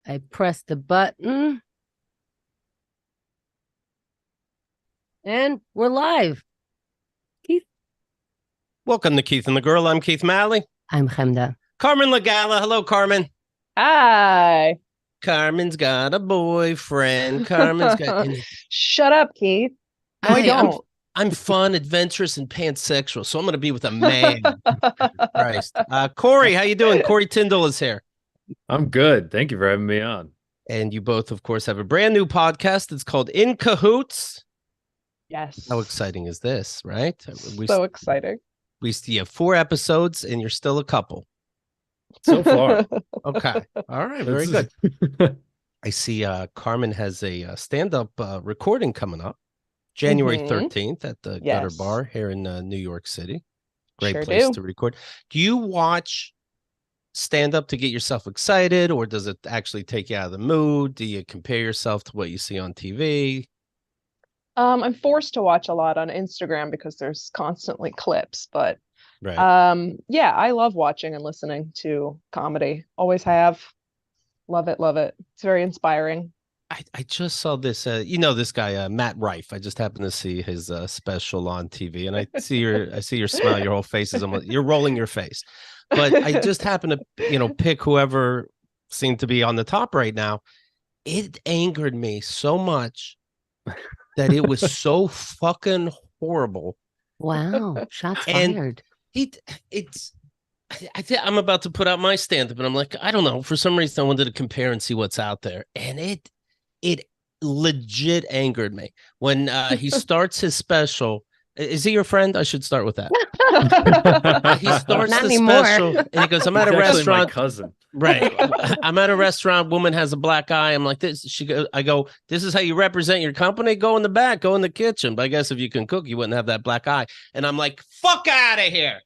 I press the button. And we're live. Keith. Welcome to Keith and the Girl. I'm Keith Malley. I'm Chemda. Carmen Lagala. Hello, Carmen. Hi. Carmen's got a boyfriend. Carmen's got... Shut up, Keith. No, I don't. I'm fun, adventurous, and pansexual, so I'm going to be with a man. Christ. Corey, how you doing? Corey Tindall is here. I'm good. Thank you for having me on. And you both, of course, have a brand new podcast. It's called In Cahoots. Yes. How exciting is this, right? So exciting. We have 4 episodes, and you're still a couple. So far. Okay. All right. Very good. I see Carmen has a stand-up recording coming up January 13th at the Gutter Bar here in New York City. Great place to record. Do you watch stand-up to get yourself excited, or does it actually take you out of the mood? Do you compare yourself to what you see on TV? I'm forced to watch a lot on Instagram because there's constantly clips, but yeah, I love watching and listening to comedy. Always have. Love it, love it. It's very inspiring. I just saw this, this guy, Matt Rife. I just happened to see his special on TV, and I see your smile, your whole face is, you're rolling your face. But I just happened to, pick whoever seemed to be on the top right now. It angered me so much that it was so fucking horrible. Wow, shots fired. I'm about to put out my stand-up, and I'm like, I don't know. For some reason, I wanted to compare and see what's out there, and it legit angered me when he starts his special. Is he your friend? I should start with that. He starts Not the anymore. special, and he goes, "I'm at a He's actually restaurant." my cousin. Right. I'm at a restaurant. Woman has a black eye. I'm like this. I go, this is how you represent your company? Go in the back, go in the kitchen. But I guess if you can cook, you wouldn't have that black eye. And I'm like, fuck out of here.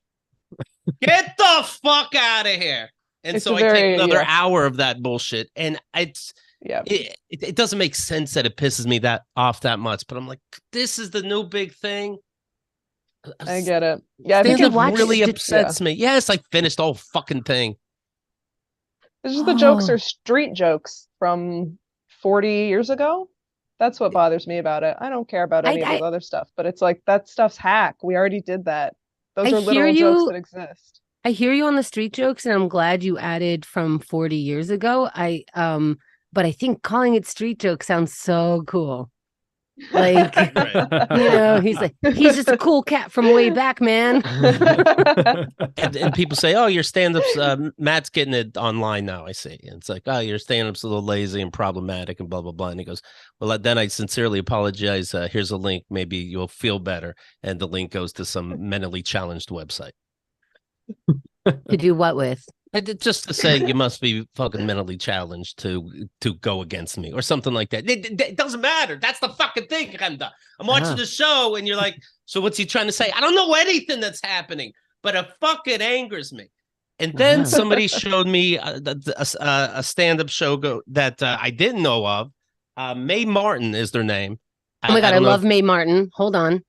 Get the fuck out of here. And so I take another hour of that bullshit. And it doesn't make sense that it pisses me off that much. But I'm like, this is the new big thing. I get it. Yeah, it really upsets me. Yes, I finished the whole fucking thing. It's just the jokes are street jokes from 40 years ago. That's what bothers me about it. I don't care about any of the other stuff, but it's like that stuff's hack. We already did that. Those are literal jokes that exist. I hear you on the street jokes, and I'm glad you added from 40 years ago. But I think calling it street joke sounds so cool. Like, he's just a cool cat from way back, man. and people say, oh, your stand-ups, Matt's getting it online now, I see. And it's like, oh, your stand-up's a little lazy and problematic and blah, blah, blah. And he goes, well, then I sincerely apologize. Here's a link. Maybe you'll feel better. And the link goes to some mentally challenged website. To do what with? Just to say you must be fucking mentally challenged to go against me or something like that. It doesn't matter. That's the fucking thing. I'm watching the show and you're like, so what's he trying to say? I don't know anything that's happening, but it fucking angers me. And then somebody showed me a stand-up show that I didn't know of. Mae Martin is their name. Oh my God, I love Mae Martin. Hold on.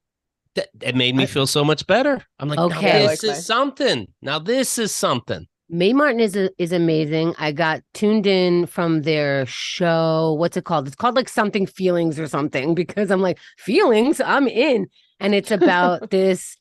It made me feel so much better. I'm like, okay, now this is something. Now this is something. Mae Martin is amazing. I got tuned in from their show. What's it called? It's called like something feelings or something, because I'm like, feelings, I'm in. And it's about this,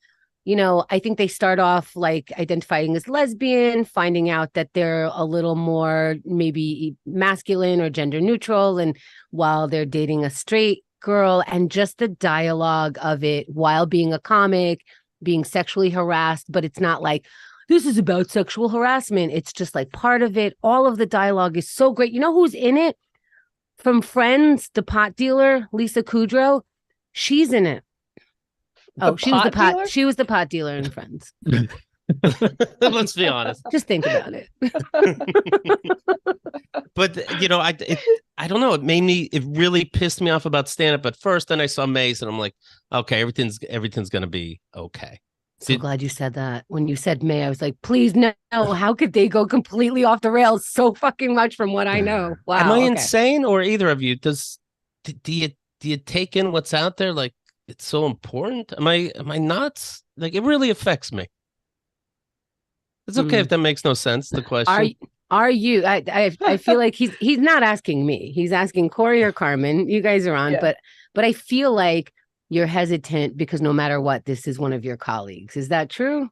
I think they start off like identifying as lesbian, finding out that they're a little more maybe masculine or gender neutral. And while they're dating a straight girl, and just the dialogue of it while being a comic, being sexually harassed, but it's not like, this is about sexual harassment. It's just like part of it. All of the dialogue is so great. You know who's in it? From Friends, the pot dealer, Lisa Kudrow. She's in it. She was the pot dealer in Friends. Let's be honest. Just think about it. But I don't know. It really pissed me off about stand-up at first. Then I saw Maze and I'm like, okay, everything's gonna be okay. So glad you said that. When you said May, I was like, please no. How could they go completely off the rails so fucking much from what I know? Wow. Am I insane, or either of you? Do you take in what's out there? Like, it's so important. Am I nuts? Like, it really affects me. It's okay if that makes no sense. The question. Are you? I feel like he's not asking me. He's asking Corey or Carmen. You guys are on, Yeah. but I feel like you're hesitant because no matter what, this is one of your colleagues. Is that true?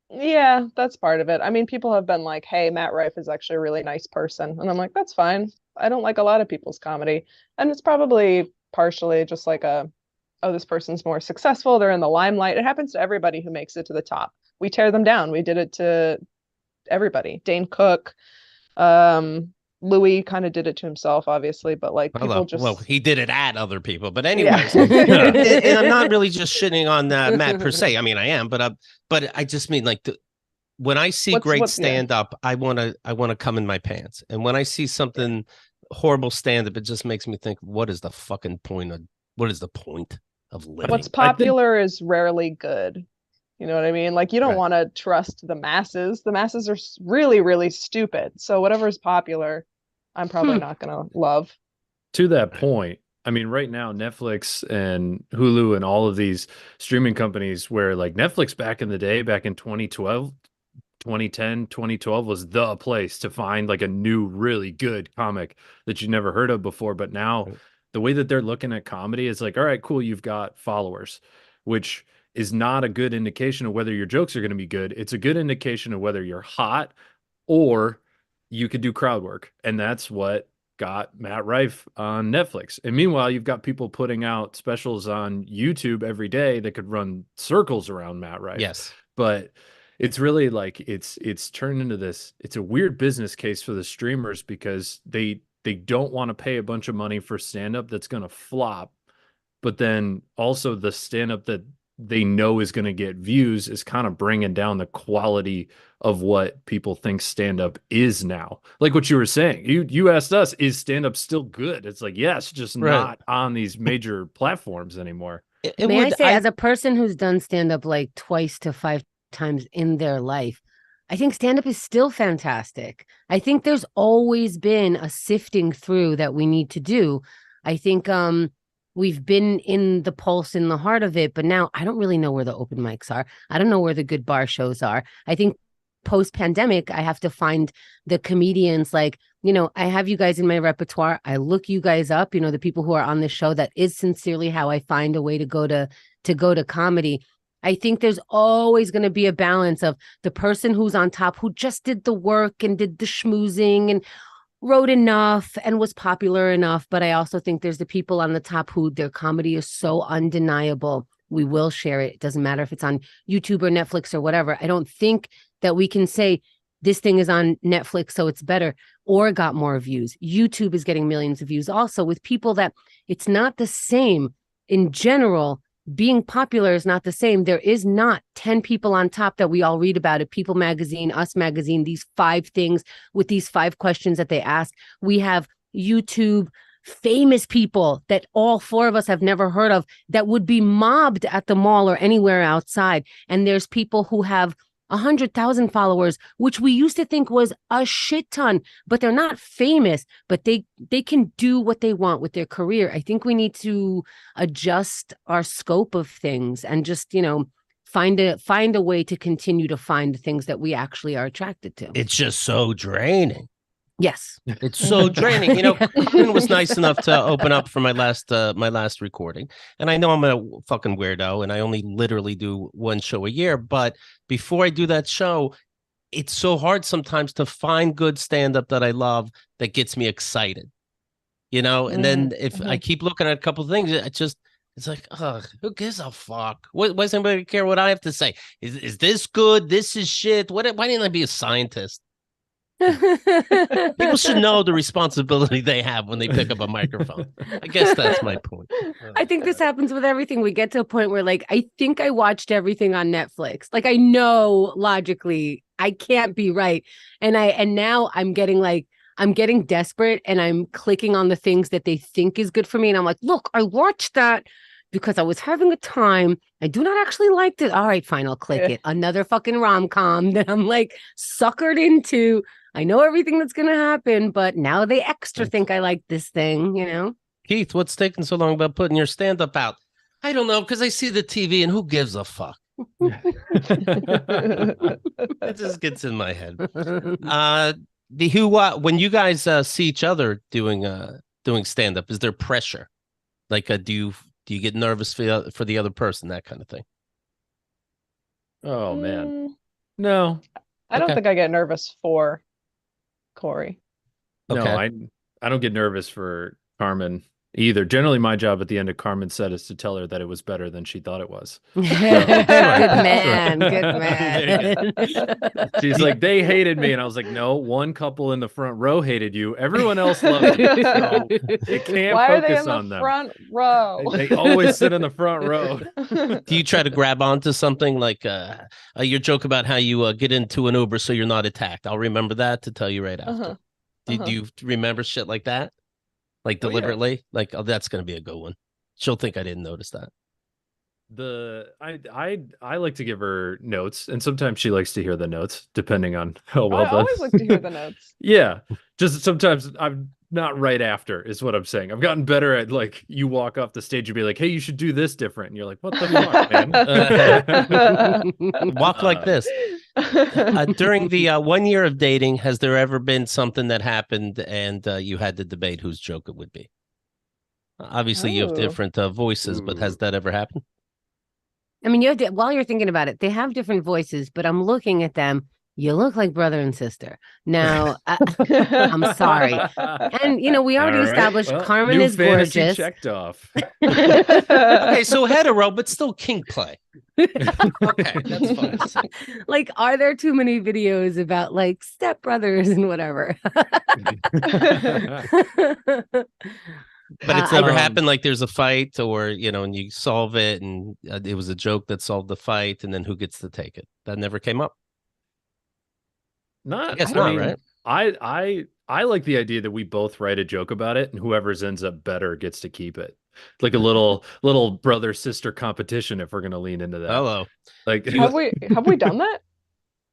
Yeah, that's part of it. I mean, people have been like, "Hey, Matt Rife is actually a really nice person," and I'm like, "That's fine. I don't like a lot of people's comedy," and it's probably partially just like oh, this person's more successful. They're in the limelight. It happens to everybody who makes it to the top. We tear them down. We did it to everybody. Dane Cook, Louis kind of did it to himself, obviously, but like people just Well, he did it at other people. But yeah. anyways, and I'm not really just shitting on Matt per se. I mean, I am, but I just mean like when I see great stand up, I want to come in my pants. And when I see something horrible stand up, it just makes me think, what is the point of living? What's popular is rarely good. You know what I mean? Like you don't want to trust the masses. The masses are really, really stupid. So whatever is popular, I'm probably not going to love. To that point, I mean, right now, Netflix and Hulu and all of these streaming companies where like Netflix back in the day, back in 2012, 2010, 2012 was the place to find like a new, really good comic that you never heard of before. But now the way that they're looking at comedy is like, all right, cool, you've got followers, which is not a good indication of whether your jokes are going to be good. It's a good indication of whether you're hot or you could do crowd work. And that's what got Matt Rife on Netflix. And meanwhile, you've got people putting out specials on YouTube every day that could run circles around Matt Rife. Yes. But it's really like it's turned into this. It's a weird business case for the streamers because they don't want to pay a bunch of money for stand-up that's going to flop. But then also the stand-up that they know is going to get views is kind of bringing down the quality of what people think stand-up is now. Like what you were saying, you asked us, is stand-up still good? It's like, yes, just not on these major platforms anymore. May I say, as a person who's done stand-up like twice to 5 times in their life, I think stand-up is still fantastic. I think there's always been a sifting through that we need to do. I think we've been in the pulse, in the heart of it, but now I don't really know where the open mics are. I don't know where the good bar shows are. I think post-pandemic, I have to find the comedians like, I have you guys in my repertoire. I look you guys up, the people who are on the show. That is sincerely how I find a way to go to comedy. I think there's always going to be a balance of the person who's on top, who just did the work and did the schmoozing and wrote enough and was popular enough. But I also think there's the people on the top who their comedy is so undeniable. We will share it. It doesn't matter if it's on YouTube or Netflix or whatever. I don't think that we can say this thing is on Netflix, so it's better or got more views. YouTube is getting millions of views also with people that it's not the same in general. Being popular is not the same. There is not 10 people on top that we all read about at People Magazine, Us Magazine, these 5 things with these 5 questions that they ask. We have YouTube famous people that all 4 of us have never heard of that would be mobbed at the mall or anywhere outside. And there's people who have 100,000 followers, which we used to think was a shit ton, but they're not famous, but they can do what they want with their career. I think we need to adjust our scope of things and just, find a way to continue to find things that we actually are attracted to. It's just so draining. Yes. It's so draining. Carmen was nice enough to open up for my last recording. And I know I'm a fucking weirdo and I only literally do 1 show a year. But before I do that show, it's so hard sometimes to find good stand-up that I love that gets me excited. And then if I keep looking at a couple of things, it's like, ugh, who gives a fuck? Why does anybody care what I have to say? Is this good? This is shit. Why didn't I be a scientist? People should know the responsibility they have when they pick up a microphone. I guess that's my point. I think this happens with everything. We get to a point where like, I think I watched everything on Netflix. Like I know logically I can't be right. And now I'm getting desperate and I'm clicking on the things that they think is good for me. And I'm like, look, I watched that because I was having a time. I do not actually like it. All right, fine, I'll click it. Another fucking rom-com that I'm like suckered into. I know everything that's going to happen, but now they extra think I like this thing, Keith, what's taking so long about putting your stand-up out? I don't know, because I see the TV and who gives a fuck? It just gets in my head. The who when you guys see each other doing stand up, is there pressure? Like, do you get nervous for the other person, that kind of thing? Oh man, no, I don't Okay. think I get nervous for Corey. no, Okay. I don't get nervous for Carmen either. Generally, my job at the end of Carmen's set is to tell her that it was better than she thought it was. Good man. Good There man. She's like, they hated me, and I was like, no, one couple in the front row hated you. Everyone else loved you. So you can't Why are they focus in on the them. front row? They always sit in the front row. Do you try to grab onto something like your joke about how you get into an Uber so you're not attacked? I'll remember that to tell you right after. Do you remember shit like that? Like Oh, yeah. deliberately? Like, oh, that's going to be a good one. She'll think I didn't notice that. I like to give her notes, and sometimes she likes to hear the notes, depending on how well I always like to hear the notes. Yeah, just sometimes I'm not right after is what I'm saying. I've gotten better at, like, you walk off the stage and be like, hey, you should do this different, and you're like, what the fuck, man? Walk like this. During the 1 year of dating, has there ever been something that happened and you had to debate whose joke it would be? Obviously, you have different voices, but has that ever happened? I mean, while you're thinking about it, they have different voices, but I'm looking at them. You look like brother and sister. Now, I'm sorry. And, we already established Carmen is gorgeous. Checked off. Okay, so hetero, but still kink play. Okay, that's fine. Like, are there too many videos about, like, stepbrothers and whatever? But it's never happened like there's a fight or, and you solve it and it was a joke that solved the fight and then who gets to take it? That never came up. I guess mean, right? I like the idea that we both write a joke about it and whoever's ends up better gets to keep it. Like a little brother sister competition, if we're gonna lean into that. Hello. Like, have we done that?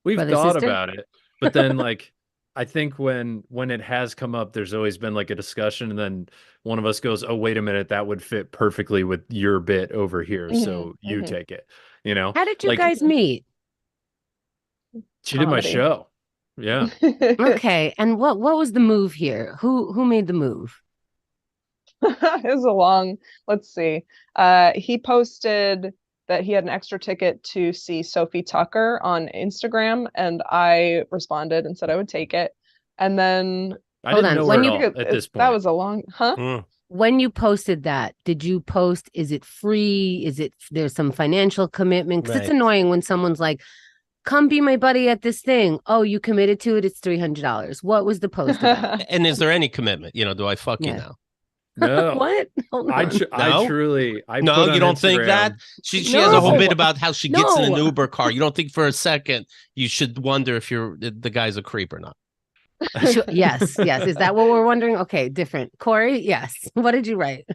We've brother, thought sister? about it, but then like I think when it has come up, there's always been like a discussion, and then one of us goes, "Oh, wait a minute, that would fit perfectly with your bit over here, so you take it." How did you like, guys meet? She did my Comedy. show. Yeah. Okay, and what was the move here? Who made the move? It was a long, let's see. He posted that he had an extra ticket to see Sophie Tucker on Instagram, and I responded and said I would take it. And then I didn't know her at all at this point. That was a long, When you posted that, did you post, is it free? There's some financial commitment? Because it's annoying when someone's like, come be my buddy at this thing. Oh, you committed to it. It's $300. What was the post about? And is there any commitment? Do I fuck you now? No. What? I truly. No, you don't think that? She has a whole bit about how she gets in an No. Uber car. You don't think for a second you should wonder if the guy's a creep or not? Yes. Is that what we're wondering? Okay, different. Corey, yes. What did you write?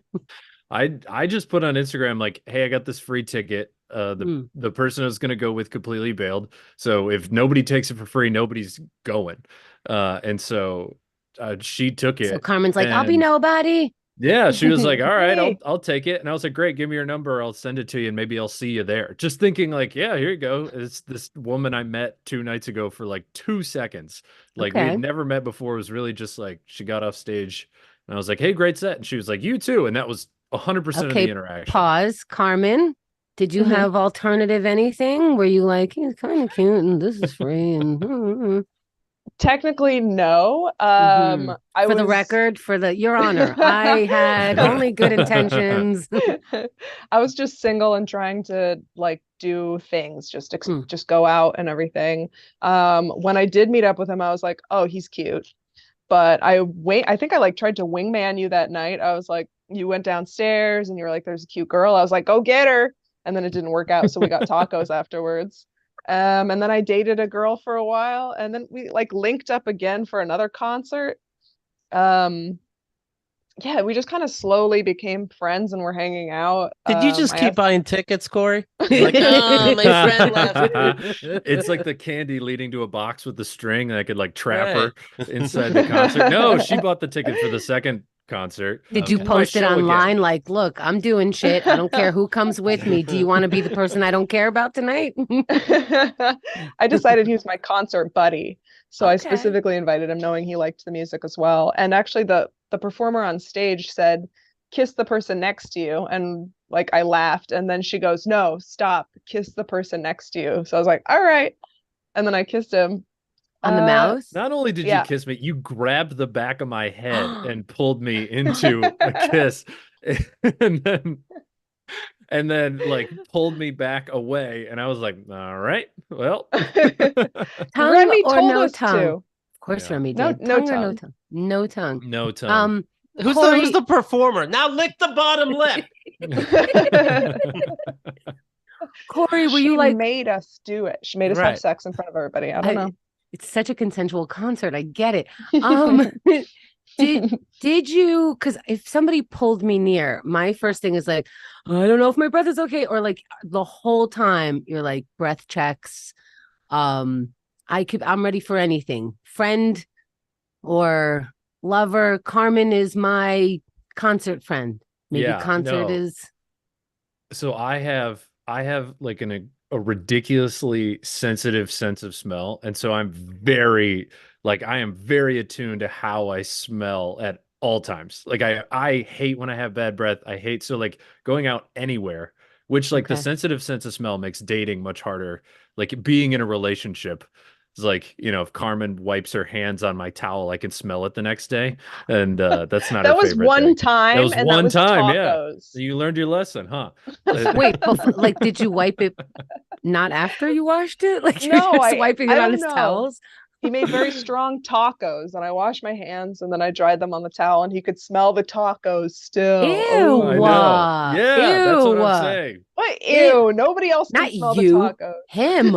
I just put on Instagram like, hey, I got this free ticket. The person I was going to go with completely bailed. So if nobody takes it for free, nobody's going. And so she took it. So Carmen's like, I'll be nobody. Yeah, she was like, all right, I'll take it. And I was like, great, give me your number. I'll send it to you and maybe I'll see you there. Just thinking like, yeah, here you go. It's this woman I met 2 nights ago for like 2 seconds. Like we had never met before. It was really just like, she got off stage and I was like, hey, great set. And she was like, you too. And that was 100% of the interaction. Pause. Carmen, did you have alternative anything? Were you like, he's kind of cute and this is free? And technically, no. For the record, your honor, I had only good intentions. I was just single and trying to like do things, just go out and everything. When I did meet up with him, I was like, oh, he's cute. But I think I like tried to wingman you that night. I was like, you went downstairs and you were like, there's a cute girl. I was like, go get her. And then it didn't work out. So we got tacos afterwards. And then I dated a girl for a while, and then we like linked up again for another concert. Yeah, we just kind of slowly became friends and we're hanging out. Did you just keep buying tickets, Corey? Like, oh, my friend left. It's like the candy leading to a box with the string, and I could like trap her inside the concert. No, she bought the ticket for the second concert. Did you My post it show again. online? Like, look, I'm doing shit. I don't care who comes with me. Do you want to be the person I don't care about tonight? I decided he was my concert buddy. So I Okay. specifically invited him knowing he liked the music as well. And actually the performer on stage said, kiss the person next to you. And like I laughed. And then she goes, no, stop, kiss the person next to you. So I was like, all right. And then I kissed him. On the mouth? Not only did Yeah. you kiss me, you grabbed the back of my head and pulled me into a kiss. And then like pulled me back away. And I was like, all right, well. Tongue Remy or told no us tongue? to. Of course, Yeah. Remy No- did. no Tongue or no tongue. tongue? No tongue. No tongue. Who's Corey, the performer? Now lick the bottom lip. Corey, were She you like, made us do it. She made us Right. have sex in front of everybody. I don't know. it's such a consensual concert. I get it. Did you, because if somebody pulled me near, my first thing is like, I don't know if my breath is okay, or like the whole time you're like breath checks. I'm ready for anything. Friend or lover. Carmen is my concert friend. Maybe Yeah, concert no. is So I have like a ridiculously sensitive sense of smell, and so I am very attuned to how I smell at all times. Like I hate when I have bad breath. I hate, so like going out anywhere, which like the Okay. sensitive sense of smell makes dating much harder. Like being in a relationship is like, if Carmen wipes her hands on my towel, I can smell it the next day, and that's not her That was favorite one thing. time, That was and one that was time, yeah. tacos. You learned your lesson, huh? wait, like did you wipe it not after you washed it? Like you're No, just I- wiping I it on don't his know. towels? He made very strong tacos, and I washed my hands, and then I dried them on the towel, and he could smell the tacos still. Ew. Oh, I know. Yeah, that's what I'm Ew. saying. what? Ew. Ew! Nobody else can Not smell you. the tacos. Him.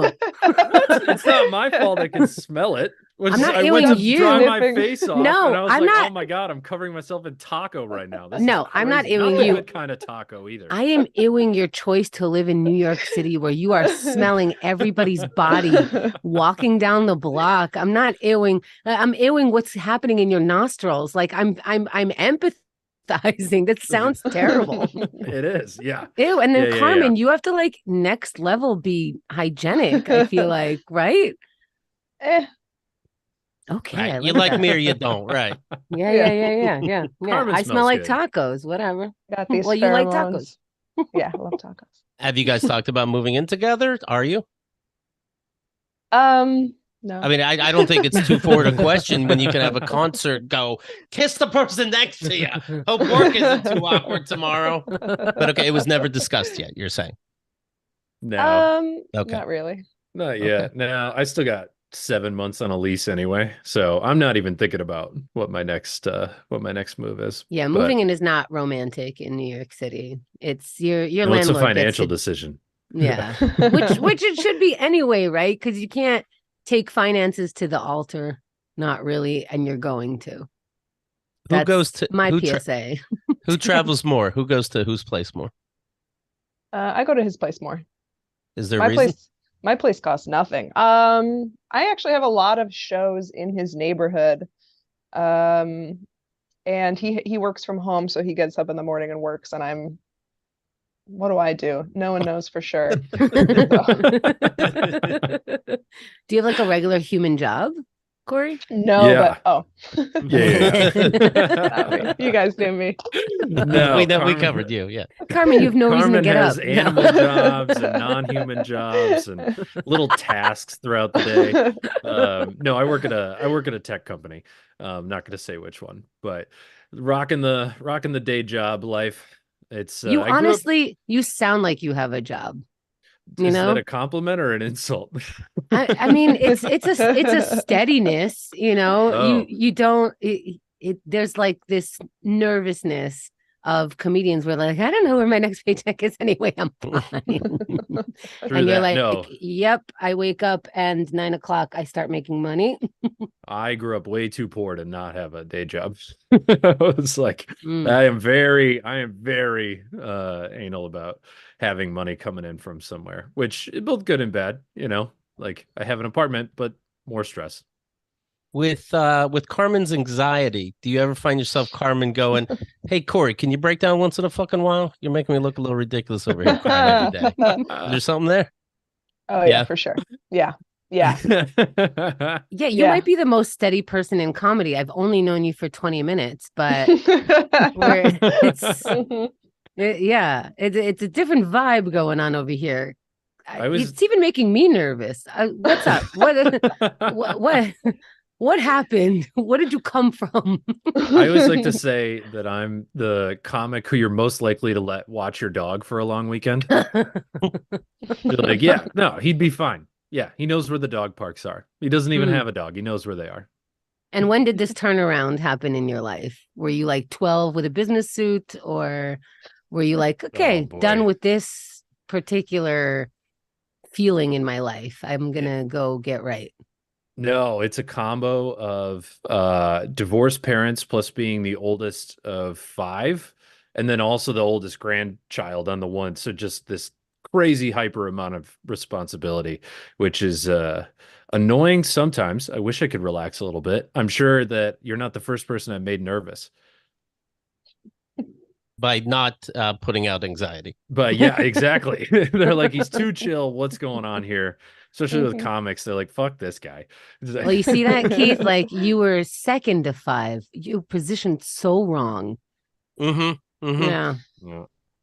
It's not my fault I can smell it. I'm not I went ewing to you. dry my Sniffing. face off, No, and I was I'm like, not- oh my God, I'm covering myself in taco right now. This No, is I'm not crazy. ewing the you. good kind of taco either. I am ewing your choice to live in New York City where you are smelling everybody's body walking down the block. I'm not ewing. I'm ewing what's happening in your nostrils. Like I'm empathizing. That sounds terrible. It is, yeah. Ew. And then Yeah. Carmen, you have to like next level be hygienic. I feel like, right? Eh, Okay. Right. I You like like that. me or you don't, right? Yeah. Carmen I smell smells like good. tacos. Whatever. got these Well, you like pheromones. tacos. Yeah, I love tacos. Have you guys talked about moving in together? Are you? No. I mean, I don't think it's too forward a question when you can have a concert go, kiss the person next to you. Hope work isn't too awkward tomorrow. But okay, it was never discussed yet, you're saying. No, Okay. Not really. not yet. okay. No, I still got 7 months on a lease anyway, so I'm not even thinking about what my next move is. Yeah, But- moving in is not romantic in New York City. It's your No, it's a landlord gets financial to- decision. Yeah, which it should be anyway, right? Because you can't take finances to the altar, not really, and you're going to. Who That's goes to my who, PSA? who travels more? Who goes to whose place more? I go to his place more. Is there a My reason? my place costs nothing. I actually have a lot of shows in his neighborhood. And he works from home, so he gets up in the morning and works, and what do I do? No one knows for sure. Do you have like a regular human job, Corey? No, Yeah. but oh, Yeah. not me. You guys knew me. No, we Carmen- covered you. Yeah. Carmen, you have no reason to Carmen get has up. animal jobs and non-human jobs and little tasks throughout the day. No, I work at a tech company. Not going to say which one, but rocking the day job life. It's You I grew up- honestly, you sound like you have a job. You is know, that a compliment or an insult? I mean, it's a steadiness. You know, Oh. you don't. There's like this nervousness of comedians where like, I don't know where my next paycheck is anyway. I'm fine. Through And you're that, like, no, yep, I wake up and 9 o'clock I start making money. I grew up way too poor to not have a day job. It's like Mm. I am very anal about having money coming in from somewhere, which is both good and bad. Like I have an apartment, but more stress. With Carmen's anxiety, do you ever find yourself, Carmen, going, "Hey Corey, can you break down once in a fucking while? You're making me look a little ridiculous over here crying every day." Is there something there? Oh yeah, for sure. Yeah. Yeah. Yeah, you might be the most steady person in comedy. I've only known you for 20 minutes, but it's a different vibe going on over here. It's even making me nervous. What's up? What happened? What did you come from? I always like to say that I'm the comic who you're most likely to let watch your dog for a long weekend. You're like, yeah, no, he'd be fine. Yeah, he knows where the dog parks are. He doesn't even have a dog. He knows where they are. And when did this turnaround happen in your life? Were you like 12 with a business suit, or were you like, okay, done with this particular feeling in my life? I'm going to go get right. No, it's a combo of divorced parents plus being the oldest of 5, and then also the oldest grandchild on the one. So just this crazy hyper amount of responsibility, which is annoying sometimes. I wish I could relax a little bit. I'm sure that you're not the first person I've made nervous. By not putting out anxiety. But yeah, exactly. They're like, he's too chill. What's going on here? Especially with comics. They're like, fuck this guy. Well, you see that, Keith? Like, you were second to 5. You positioned so wrong. Yeah.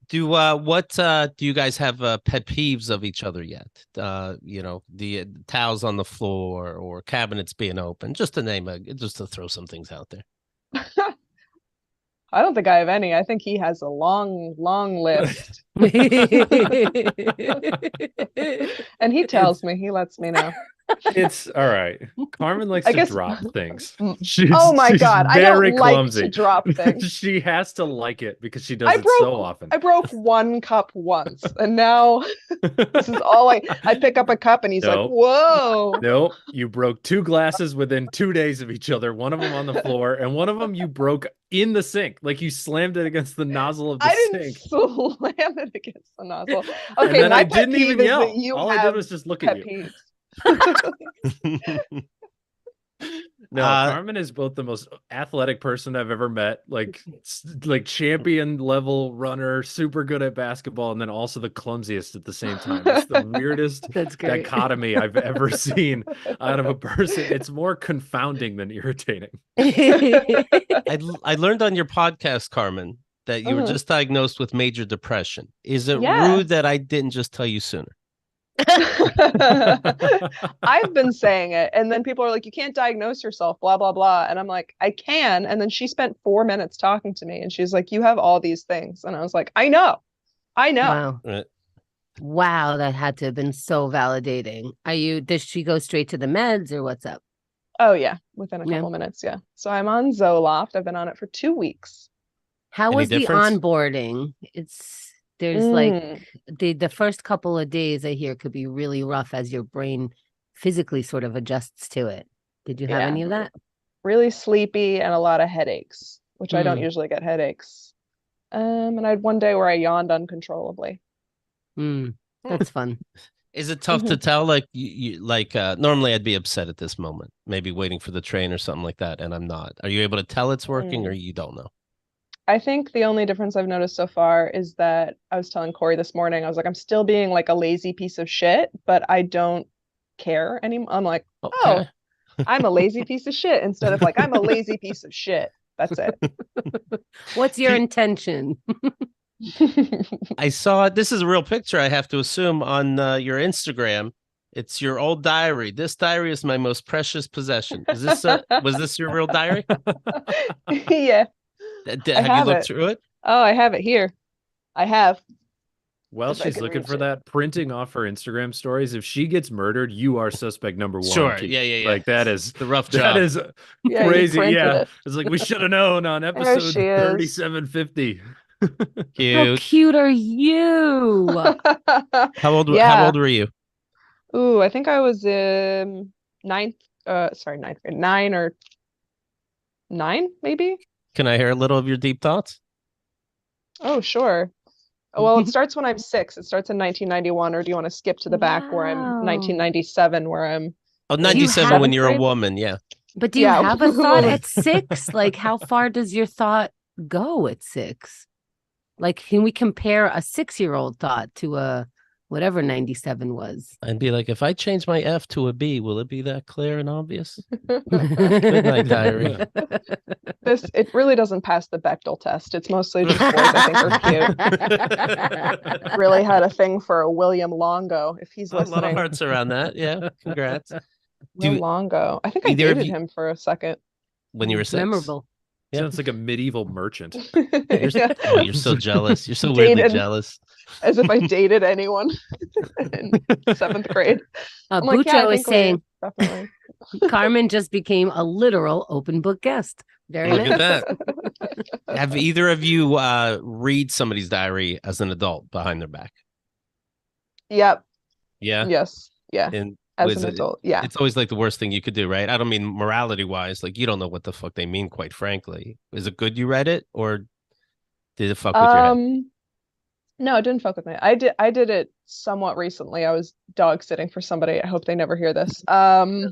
Do you guys have pet peeves of each other yet? The towels on the floor or cabinets being open, just to throw some things out there. I don't think I have any. I think he has a long, long list. And he tells me, he lets me know. It's all right. Carmen likes to drop things. Oh my God. I don't clumsy. Like to drop things. She has to like it because she does it so often. I broke one cup once, and now this is all I pick up a cup and he's like, whoa. No, you broke 2 glasses within 2 days of each other. One of them on the floor, and one of them you broke in the sink. Like you slammed it against the nozzle of the sink. I didn't slam it against the nozzle. Okay, and then my I pet didn't even peeve yell. Is that you all I did was just look at you. No, Carmen is both the most athletic person I've ever met, like champion level runner, super good at basketball, and then also the clumsiest at the same time. It's the weirdest dichotomy I've ever seen out of a person. It's more confounding than irritating. I learned on your podcast, Carmen, that you were just diagnosed with major depression. Is it rude that I didn't just tell you sooner? I've been saying it, and then people are like, you can't diagnose yourself, blah blah blah, and I'm like, I can. And then she spent 4 minutes talking to me, and she's like, you have all these things, and I was like, I know. Wow, that had to have been so validating. Does she go straight to the meds, or what's up? Oh yeah, within a couple minutes. Yeah, so I'm on Zoloft. I've been on it for 2 weeks. How was the onboarding? There's like the first couple of days I hear could be really rough as your brain physically sort of adjusts to it. Did you have any of that? Really sleepy and a lot of headaches, which I don't usually get headaches. And I had one day where I yawned uncontrollably. That's fun. Is it tough to tell? Like normally I'd be upset at this moment, maybe waiting for the train or something like that, and I'm not. Are you able to tell it's working or you don't know? I think the only difference I've noticed so far is that I was telling Corey this morning, I was like, I'm still being like a lazy piece of shit, but I don't care anymore. I'm like, oh, I'm a lazy piece of shit instead of like, I'm a lazy piece of shit. That's it. What's your intention? I saw this is a real picture, I have to assume, on your Instagram. It's your old diary. This diary is my most precious possession. Is this was this your real diary? Yeah. Have you looked through it? Oh, I have it here. I have. Well, she's looking for that, printing off her Instagram stories. If she gets murdered, you are suspect number 1. Sure. Yeah. Like that is the rough job. That is crazy. Yeah. It's like we should have known on episode 3750. Cute. How cute are you? How old were you? Ooh, I think I was in ninth grade. 9 or 9, maybe. Can I hear a little of your deep thoughts? Oh, sure. Well, it starts when I'm 6. It starts in 1991, or do you want to skip to the back where I'm 1997, where I'm... Oh, 97 when you're a woman, yeah. But do you Yeah. have a thought at 6? Like, how far does your thought go at 6? Like, how far does your thought go at 6? Like, can we compare a 6-year-old thought to a whatever 97 was? I'd be like, if I change my F to a B, will it be that clear and obvious? Good night, diary. It really doesn't pass the Bechdel test. It's mostly just boys I think are cute. Really had a thing for a William Longo, if he's A lot of listening. hearts around that. Yeah, congrats. Will Do Longo. I think I either of dated you- him for a second. When you were 6? Memorable. Yeah. Sounds like a medieval merchant. Yeah. Oh, you're so jealous. You're so weirdly Dated. jealous. As if I dated anyone in 7th grade. I'm like, Bucho I is think we saying definitely. Carmen just became a literal open book guest. Very Look nice. at that. Have either of you read somebody's diary as an adult behind their back? Yep. Yeah. Yes. Yeah. And As was an it- adult. Yeah. It's always like the worst thing you could do, right? I don't mean morality wise. Like, you don't know what the fuck they mean, quite frankly. Is it good you read it, or did it fuck with your head? No, it didn't fuck with me. I did it somewhat recently. I was dog sitting for somebody. I hope they never hear this. Well,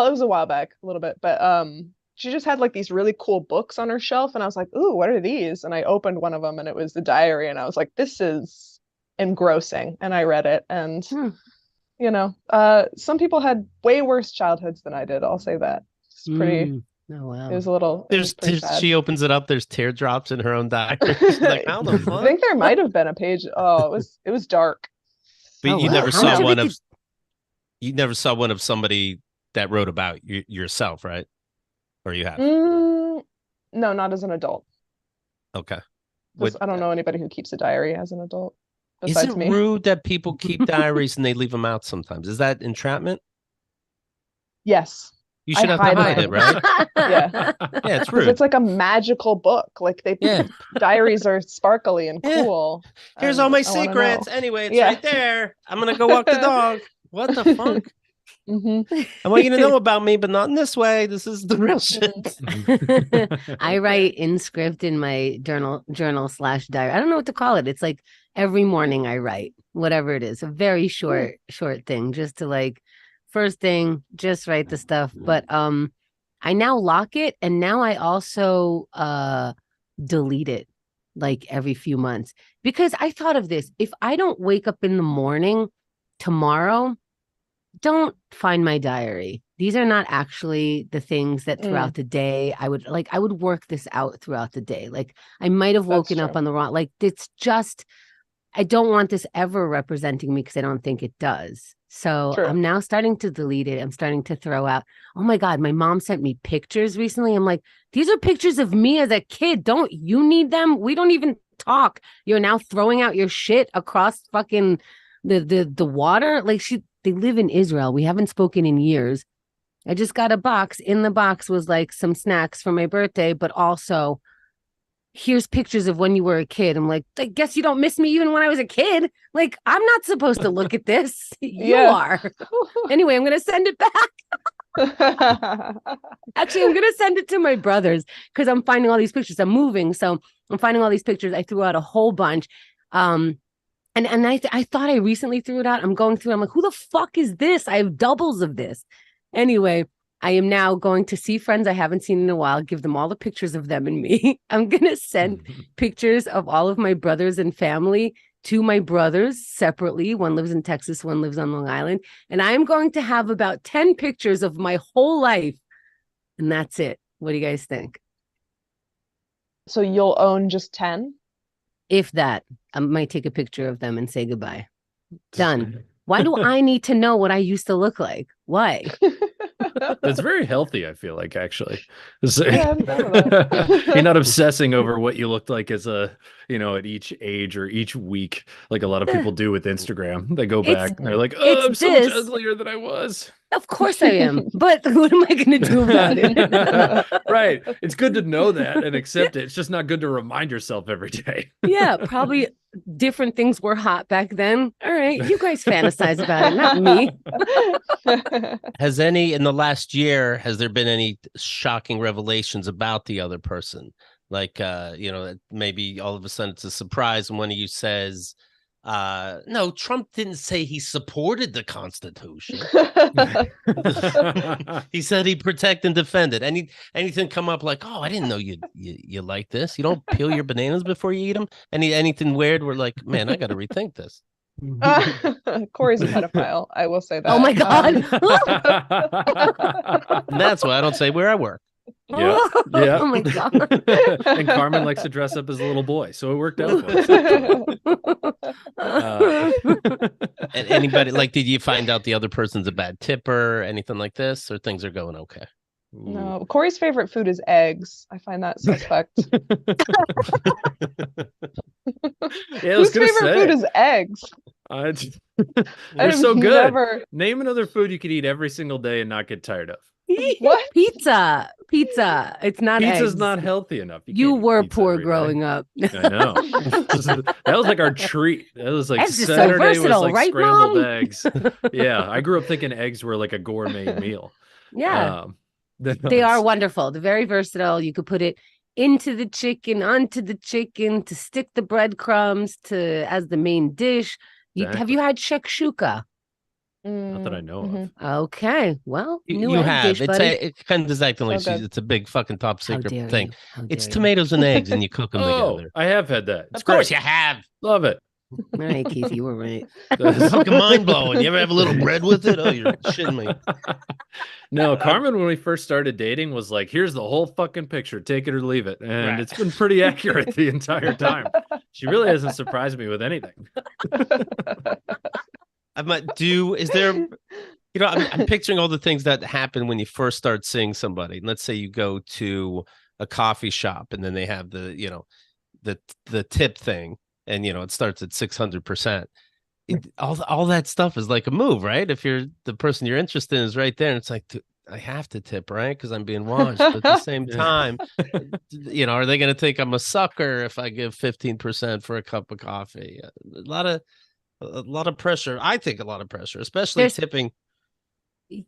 it was a while back, a little bit, but she just had like these really cool books on her shelf, and I was like, "Ooh, what are these?" And I opened one of them, and it was the diary, and I was like, "This is engrossing." And I read it, and you know, some people had way worse childhoods than I did. I'll say that. It's pretty. Oh wow. It was a little. It was pretty sad. She opens it up. There's teardrops in her own diary. She's like, how the I fuck? think there might have been a page. Oh, it was dark. But Oh, you wow. never How saw much of one it of. You never saw one of somebody that wrote about yourself, right? Or you have? No, not as an adult. Okay. I don't know anybody who keeps a diary as an adult Is besides it me. rude that people keep diaries and they leave them out sometimes? Is that entrapment? Yes. You should have to hide hide mine. it, right? Yeah. Yeah, it's Because rude. it's like a magical book. Like Yeah. diaries are sparkly and Yeah. cool. Here's and all my I wanna secrets. know. Anyway, it's Yeah. right there. I'm gonna go walk the dog. What the fuck? Mhm. I want you to know about me, but not in this way. This is the real shit. I write in script in my journal/diary. I don't know what to call it. It's like every morning I write whatever it is, a very short thing, just to like first thing, just write the stuff. But I now lock it, and now I also delete it like every few months, because I thought of this. If I don't wake up in the morning tomorrow, don't find my diary. These are not actually the things that throughout the day I would work this out throughout the day. Like I might have woken up true. on the wrong, like it's just, I don't want this ever representing me because I don't think it does. So True. I'm now starting to delete it. I'm starting to throw out, oh my God, my mom sent me pictures recently. I'm like, these are pictures of me as a kid. Don't you need them? We don't even talk. You're now throwing out your shit across fucking the water. Like they live in Israel. We haven't spoken in years. I just got a box. In the box was like some snacks for my birthday, but also here's pictures of when you were a kid. I'm like, I guess you don't miss me even when I was a kid. Like, I'm not supposed to look at this. You are. Anyway, I'm going to send it back. Actually, I'm going to send it to my brothers because I'm finding all these pictures. I'm moving. So I'm finding all these pictures. I threw out a whole bunch. And I thought I recently threw it out. I'm going through. I'm like, who the fuck is this? I have doubles of this. Anyway, I am now going to see friends I haven't seen in a while, give them all the pictures of them and me. I'm going to send pictures of all of my brothers and family to my brothers separately. One lives in Texas, one lives on Long Island. And I'm going to have about 10 pictures of my whole life. And that's it. What do you guys think? So you'll own just 10? If that, I might take a picture of them and say goodbye. Done. Why do I need to know what I used to look like? Why? That's very healthy, I feel like, actually. Yeah, I'm down with that. You're not obsessing over what you looked like as at each age or each week, like a lot of people do with Instagram. They go back and they're like, oh, I'm so much uglier than I was. Of course I am. But what am I going to do about it? Right. It's good to know that and accept it. It's just not good to remind yourself every day. Yeah, probably different things were hot back then. All right, you guys fantasize about it, not me. In the last year, has there been any shocking revelations about the other person? Like, maybe all of a sudden it's a surprise and one of you says, No, Trump didn't say he supported the Constitution. He said he protect and defend it. Anything come up like, oh, I didn't know you like this. You don't peel your bananas before you eat them. Anything weird? We're like, man, I got to rethink this. Corey's a pedophile. I will say that. Oh my God. And that's why I don't say where I work. Yeah. Yeah. Oh my God. And Carmen likes to dress up as a little boy, so it worked out for us. And anybody, like, did you find out the other person's a bad tipper, anything like this, or things are going okay? No, Corey's favorite food is eggs. I find that suspect. Yeah, Whose favorite food is eggs? They're so good. Name another food you could eat every single day and not get tired of. What? Pizza. It's not Pizza's eggs. not healthy enough. You were poor growing up. I know. That was like our treat. That was like Eggs Saturday so versatile, was like right, scrambled Mom? eggs. Yeah, I grew up thinking eggs were like a gourmet meal. Yeah. They are wonderful. They're very versatile. You could put it into the chicken, onto the chicken, to stick the breadcrumbs to as the main dish. Have you had shakshuka? Not that I know of. Okay, well, you have. Dish, It's kind of acting like it's a big fucking top secret thing. It's tomatoes and eggs, and you cook them together. I have had that. Of course, you have. Love it. All right, Keith, you were right. It's fucking mind blowing. You ever have a little bread with it? Oh, you're shitting me. No, Carmen, when we first started dating, was like, "Here's the whole fucking picture. Take it or leave it," and it's been pretty accurate the entire time. She really hasn't surprised me with anything. Is there, I'm picturing all the things that happen when you first start seeing somebody. And let's say you go to a coffee shop and then they have the tip thing, and it starts at 600%. All that stuff is like a move, right? If you're the person you're interested in is right there, and it's like, I have to tip, right? Because I'm being watched. But at the same time, are they going to think I'm a sucker if I give 15% for a cup of coffee? A lot of pressure. I think a lot of pressure, especially tipping.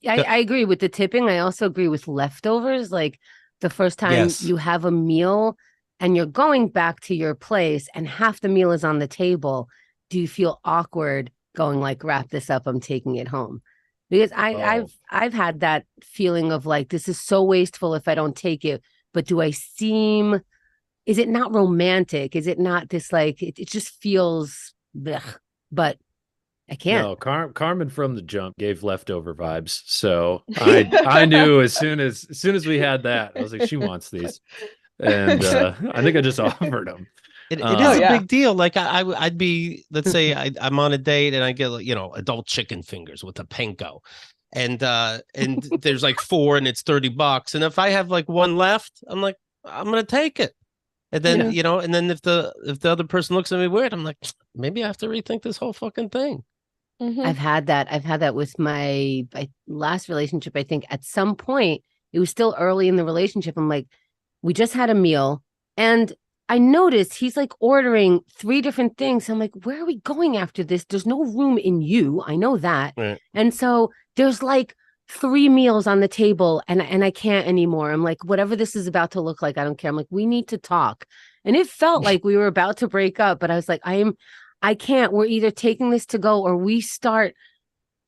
I agree with the tipping. I also agree with leftovers. Like the first time you have a meal and you're going back to your place and half the meal is on the table, do you feel awkward going like, wrap this up, I'm taking it home? Because I've had that feeling of like, this is so wasteful if I don't take it. But is it not romantic? Is it not this like, it just feels blech. But I can't. No, Carmen from the jump gave leftover vibes. So I knew as soon as we had that, I was like, she wants these. And I think I just offered them. It is a big deal. Like I'd be, let's say I'm on a date and I get adult chicken fingers with a panko. And there's like 4 and it's $30. And if I have like one left, I'm like, I'm gonna take it. And then, and then if the other person looks at me weird, I'm like, maybe I have to rethink this whole fucking thing. Mm-hmm. I've had that with my last relationship. I think at some point, it was still early in the relationship. I'm like, we just had a meal and I noticed he's like ordering 3 different things. I'm like, where are we going after this? There's no room in you. I know that. Right. And so there's like 3 meals on the table and I can't anymore. I'm like, whatever this is about to look like, I don't care. I'm like, we need to talk. And it felt like we were about to break up, but I was like, I can't. We're either taking this to go or we start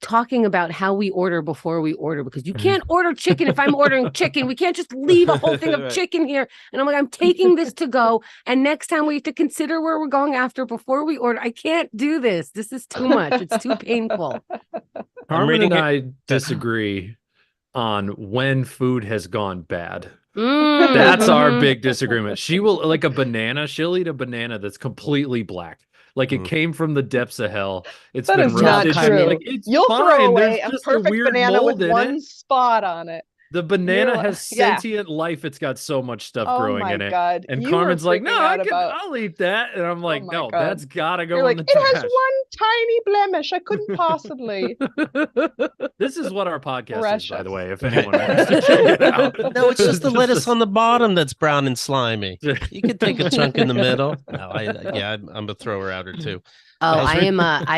talking about how we order before we order, because you can't order chicken if I'm ordering chicken. We can't just leave a whole thing of chicken here. And I'm like, I'm taking this to go. And next time we have to consider where we're going after before we order. I can't do this. This is too much. It's too painful. Carmen and I disagree on when food has gone bad. That's our big disagreement. She will, like a banana, she'll eat a banana that's completely black. Like it came from the depths of hell. It's been roasted. Like, you'll throw away a perfect banana with one spot on it. The banana has sentient life. It's got so much stuff growing in it. God. And Carmen's like, no, I'll eat that. And I'm like, no, that's gotta go in the trash. It has one tiny blemish. I couldn't possibly. This is what our podcast is, by the way, if anyone wants to check it out. No, it's just the lettuce on the bottom that's brown and slimy. You could take a chunk in the middle. No, I'm a thrower outer too. Oh, I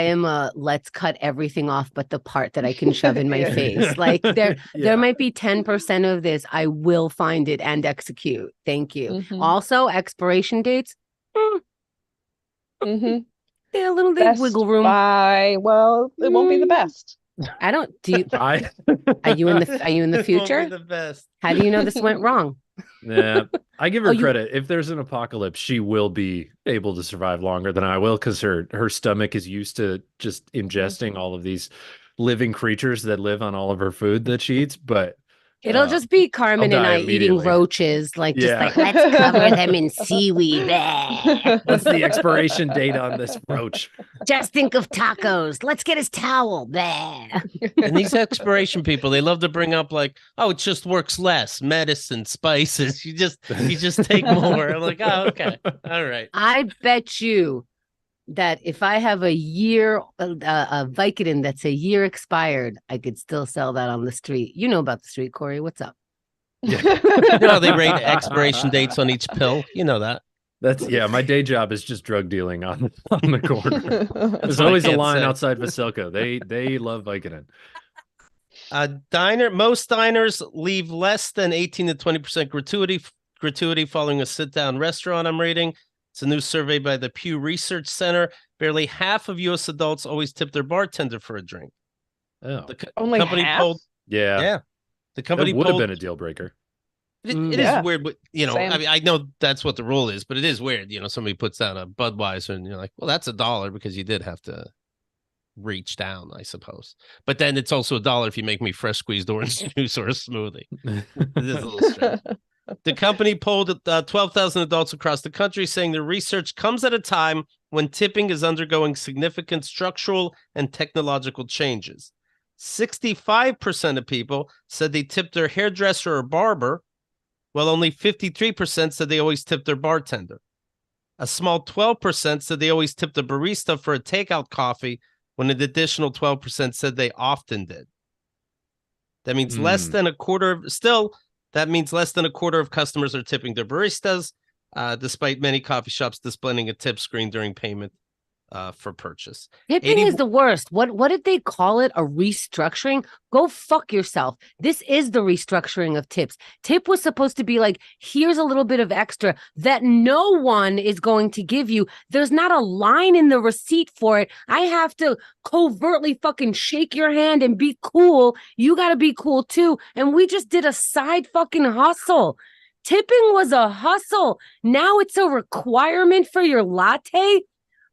am a let's cut everything off but the part that I can shove in my face. Like there might be 10% of this. I will find it and execute. Thank you. Mm-hmm. Also, expiration dates. They have a little Best wiggle room. Buy. Well, it won't be the best. I don't. Do you? I Are you in the It won't be future? the best. How do you know this went wrong? Yeah, I give her Oh, you- credit. If there's an apocalypse, she will be able to survive longer than I will because her stomach is used to just ingesting all of these living creatures that live on all of her food that she eats. But It'll just be Carmen I'll and die I eating immediately. roaches, like just Yeah. like let's cover them in seaweed. Bleh. what's the expiration date on this roach? Just think of tacos. Let's get his towel. Bleh. And these expiration people, they love to bring up like, oh, it just works less. Medicine, spices. You just take more. I'm like, oh, okay. All right. I bet you that if I have a year, a Vicodin that's a year expired, I could still sell that on the street. You know about the street, Corey. What's up? You know how they rate expiration dates on each pill? You know that. That's my day job is just drug dealing on the corner. There's what I always a can't line say. outside Vasilco. They love Vicodin. Most diners leave less than 18 to 20% gratuity following a sit-down restaurant, I'm reading. It's a new survey by the Pew Research Center. Barely half of U.S. adults always tip their bartender for a drink. Oh, Only company half? polled. yeah. Yeah. The company That would have polled. been a deal breaker. It Yeah. is weird, but Same. I mean, I know that's what the rule is, but it is weird. Somebody puts down a Budweiser and you're like, well, that's $1 because you did have to reach down, I suppose. But then it's also $1 if you make me fresh squeezed orange juice or a smoothie. It is a little strange. The company polled 12,000 adults across the country, saying the research comes at a time when tipping is undergoing significant structural and technological changes. 65% of people said they tipped their hairdresser or barber, while only 53% said they always tipped their bartender. A small 12% said they always tipped a barista for a takeout coffee, when an additional 12% said they often did. That means less than a quarter. That means less than a quarter of customers are tipping their baristas, despite many coffee shops displaying a tip screen during payment for purchase. Tipping is the worst. What did they call it? A restructuring? Go fuck yourself. This is the restructuring of tips. Tip was supposed to be like, here's a little bit of extra that no one is going to give you. There's not a line in the receipt for it. I have to covertly fucking shake your hand and be cool. You got to be cool too. And we just did a side fucking hustle. Tipping was a hustle. Now it's a requirement for your latte.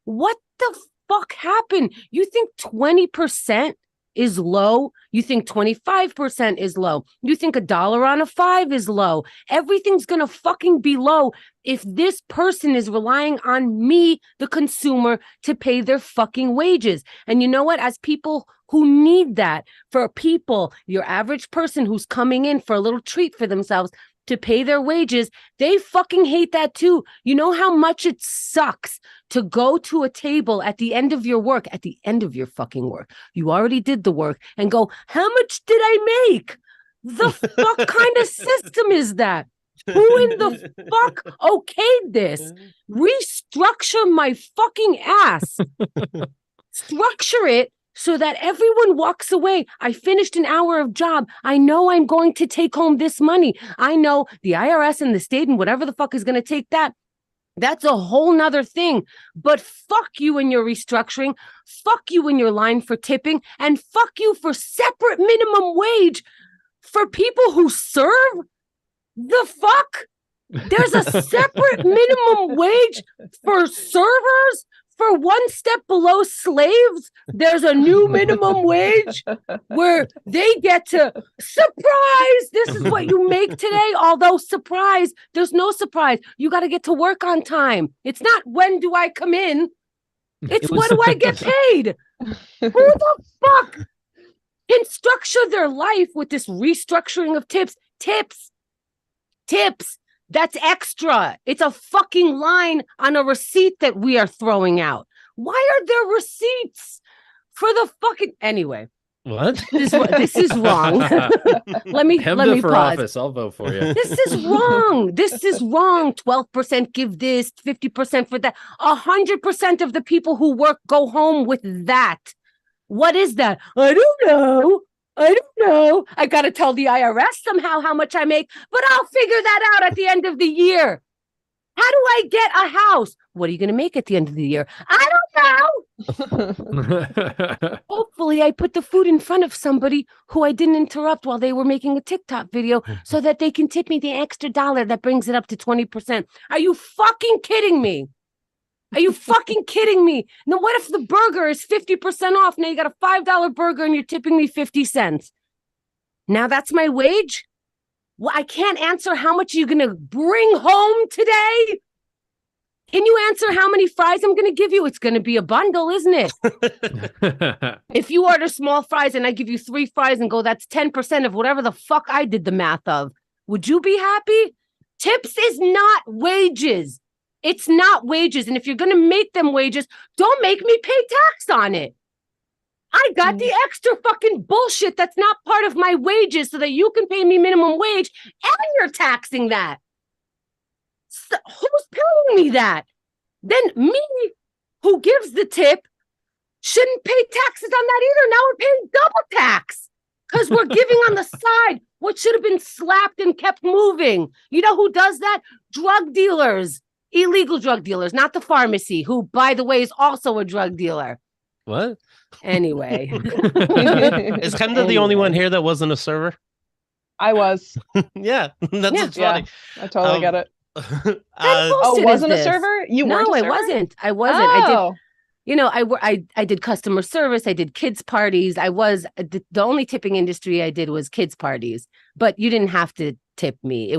What the fuck happened? You think 20% is low? You think 25% is low? You think $1 on a 5 is low? Everything's gonna fucking be low if this person is relying on me, the consumer, to pay their fucking wages. And you know what? As people who need that, for people, your average person who's coming in for a little treat for themselves, to pay their wages, they fucking hate that too. You know how much it sucks to go to a table at the end of your work, at the end of your fucking work. You already did the work and go, how much did I make? The fuck kind of system is that? Who in the fuck okayed this? Restructure my fucking ass. Structure it so that everyone walks away. I finished an hour of job. I know I'm going to take home this money. I know the IRS and the state and whatever the fuck is going to take that. That's a whole nother thing. But fuck you and your restructuring. Fuck you and your line for tipping. And fuck you for separate minimum wage for people who serve. The fuck? There's a separate minimum wage for servers. For one step below slaves, there's a new minimum wage where they get to, surprise, this is what you make today. Although surprise, there's no surprise. You got to get to work on time. It's not when do I come in? It's when do I get paid? Who the fuck can structure their life with this restructuring of tips? Tips. That's extra. It's a fucking line on a receipt that we are throwing out. Why are there receipts for the fucking... Anyway. What? This is wrong. let me for pause. office. I'll vote for you. This is wrong. 12% give this, 50% for that. 100% of the people who work go home with that. What is that? I don't know. I got to tell the IRS somehow how much I make, but I'll figure that out at the end of the year. How do I get a house? What are you going to make at the end of the year? I don't now. Hopefully, I put the food in front of somebody who I didn't interrupt while they were making a TikTok video so that they can tip me the extra dollar that brings it up to 20%. Are you fucking kidding me? Are you fucking kidding me? Now, what if the burger is 50% off? Now you got a $5 burger and you're tipping me 50 cents. Now that's my wage? Well, I can't answer how much you're going to bring home today. Can you answer how many fries I'm going to give you? It's going to be a bundle, isn't it? If you order small fries and I give you 3 fries and go, that's 10% of whatever the fuck I did the math of. Would you be happy? Tips is not wages. It's not wages. And if you're going to make them wages, don't make me pay tax on it. I got the extra fucking bullshit that's not part of my wages so that you can pay me minimum wage and you're taxing that. So who's paying me that? Then me, who gives the tip, shouldn't pay taxes on that either. Now we're paying double tax because we're giving on the side what should have been slapped and kept moving. You know who does that? Drug dealers, illegal drug dealers, not the pharmacy, who, by the way, is also a drug dealer. What? Anyway. Is Kendall the only one here that wasn't a server? I was. Yeah, that's what's funny. I totally get it. Wasn't a server? You weren't? No, I wasn't. I wasn't. Oh. I did customer service. I did kids parties. The only tipping industry I did was kids parties, but you didn't have to tip me.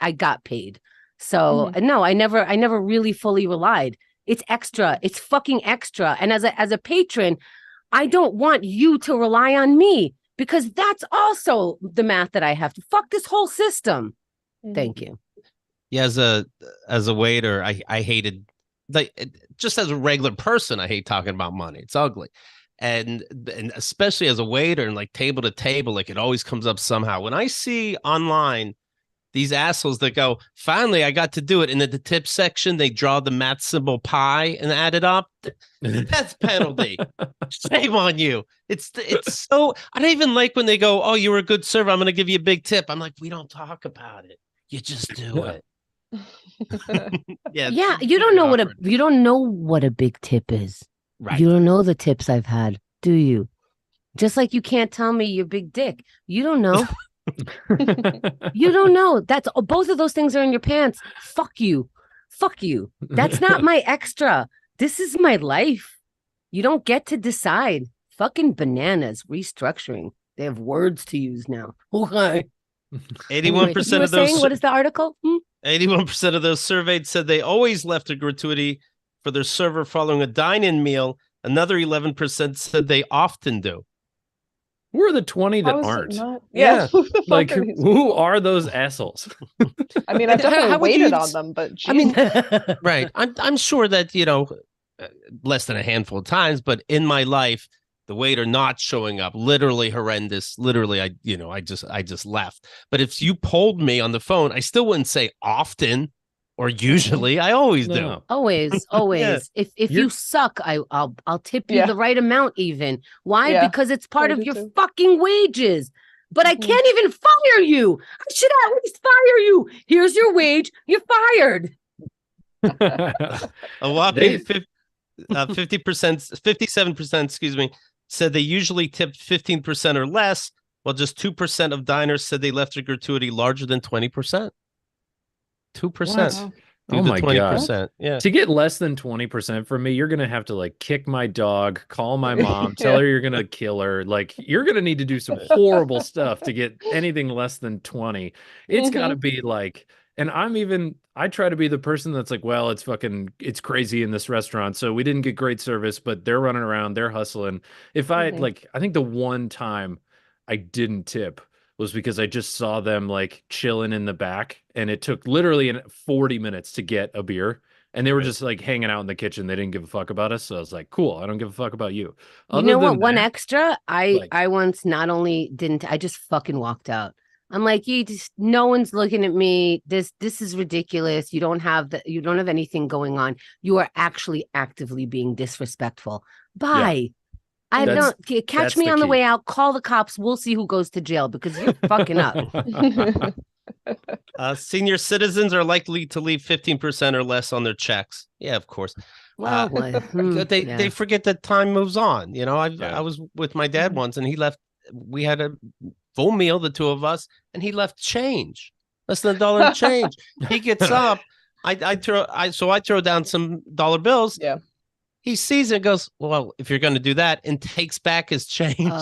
I got paid. So no, I never really fully relied. It's extra. It's fucking extra. And as a patron, I don't want you to rely on me because that's also the math that I have to fuck this whole system. Thank you. Yeah, as a waiter, I hated, like, just as a regular person, I hate talking about money. It's ugly. And especially as a waiter and like table to table, like it always comes up somehow. When I see online these assholes that go, finally, I got to do it. And in the tip section, they draw the math symbol pi and add it up. That's penalty. Shame on you. It's so, I don't even like when they go, oh, you were a good server, I'm going to give you a big tip. I'm like, we don't talk about it. You just do it. Yeah. You don't know what a big tip is. Right. You don't know the tips I've had, do you? Just like you can't tell me you're big dick. You don't know. You don't know. That's both of those things are in your pants. Fuck you. That's not my extra. This is my life. You don't get to decide. Fucking bananas. Restructuring. They have words to use now. Okay. 81% of those. What is the article? 81% of those surveyed said they always left a gratuity for their server following a dine-in meal. Another 11% said they often do. Who are the 20 that aren't? Yeah. Like, who are those assholes? I mean, I've definitely waited on them, but geez. I mean, right. I'm sure that, less than a handful of times, but in my life, the waiter not showing up, literally horrendous. Literally, I just left. But if you polled me on the phone, I still wouldn't say often or usually. I always do. Always. Yeah. If you suck, I'll tip you the right amount even. Why? Yeah. Because it's part of your fucking wages. But I can't even fire you. I should at least fire you. Here's your wage. You're fired. A whopping 57%, said they usually tipped 15% or less, while just 2% of diners said they left a gratuity larger than 20%. 2%. Oh my 20%. God. Yeah. To get less than 20% from me, you're going to have to like kick my dog, call my mom, tell her you're going to kill her. Like you're going to need to do some horrible stuff to get anything less than 20. It's got to be like, and I try to be the person that's like, well, it's crazy in this restaurant. So we didn't get great service, but they're running around, they're hustling. If I I think the one time I didn't tip was because I just saw them like chilling in the back, and it took literally 40 minutes to get a beer, and they were just like hanging out in the kitchen. They didn't give a fuck about us. So I was like, cool, I don't give a fuck about you. You know what? One extra, I once not only didn't, I just fucking walked out. I'm like, no one's looking at me. This is ridiculous. You don't have anything going on. You are actually actively being disrespectful. Bye. Yeah. I don't catch me on the way out. Call the cops. We'll see who goes to jail because you're fucking up. Senior citizens are likely to leave 15% or less on their checks. Yeah, of course. Well, They forget that time moves on. You know, Yeah. I was with my dad once, and he left. We had a full meal, the two of us, and he left change, less than $1 change. He gets up. I throw down some dollar bills. Yeah. He sees it and goes, well, if you're going to do that, and takes back his change.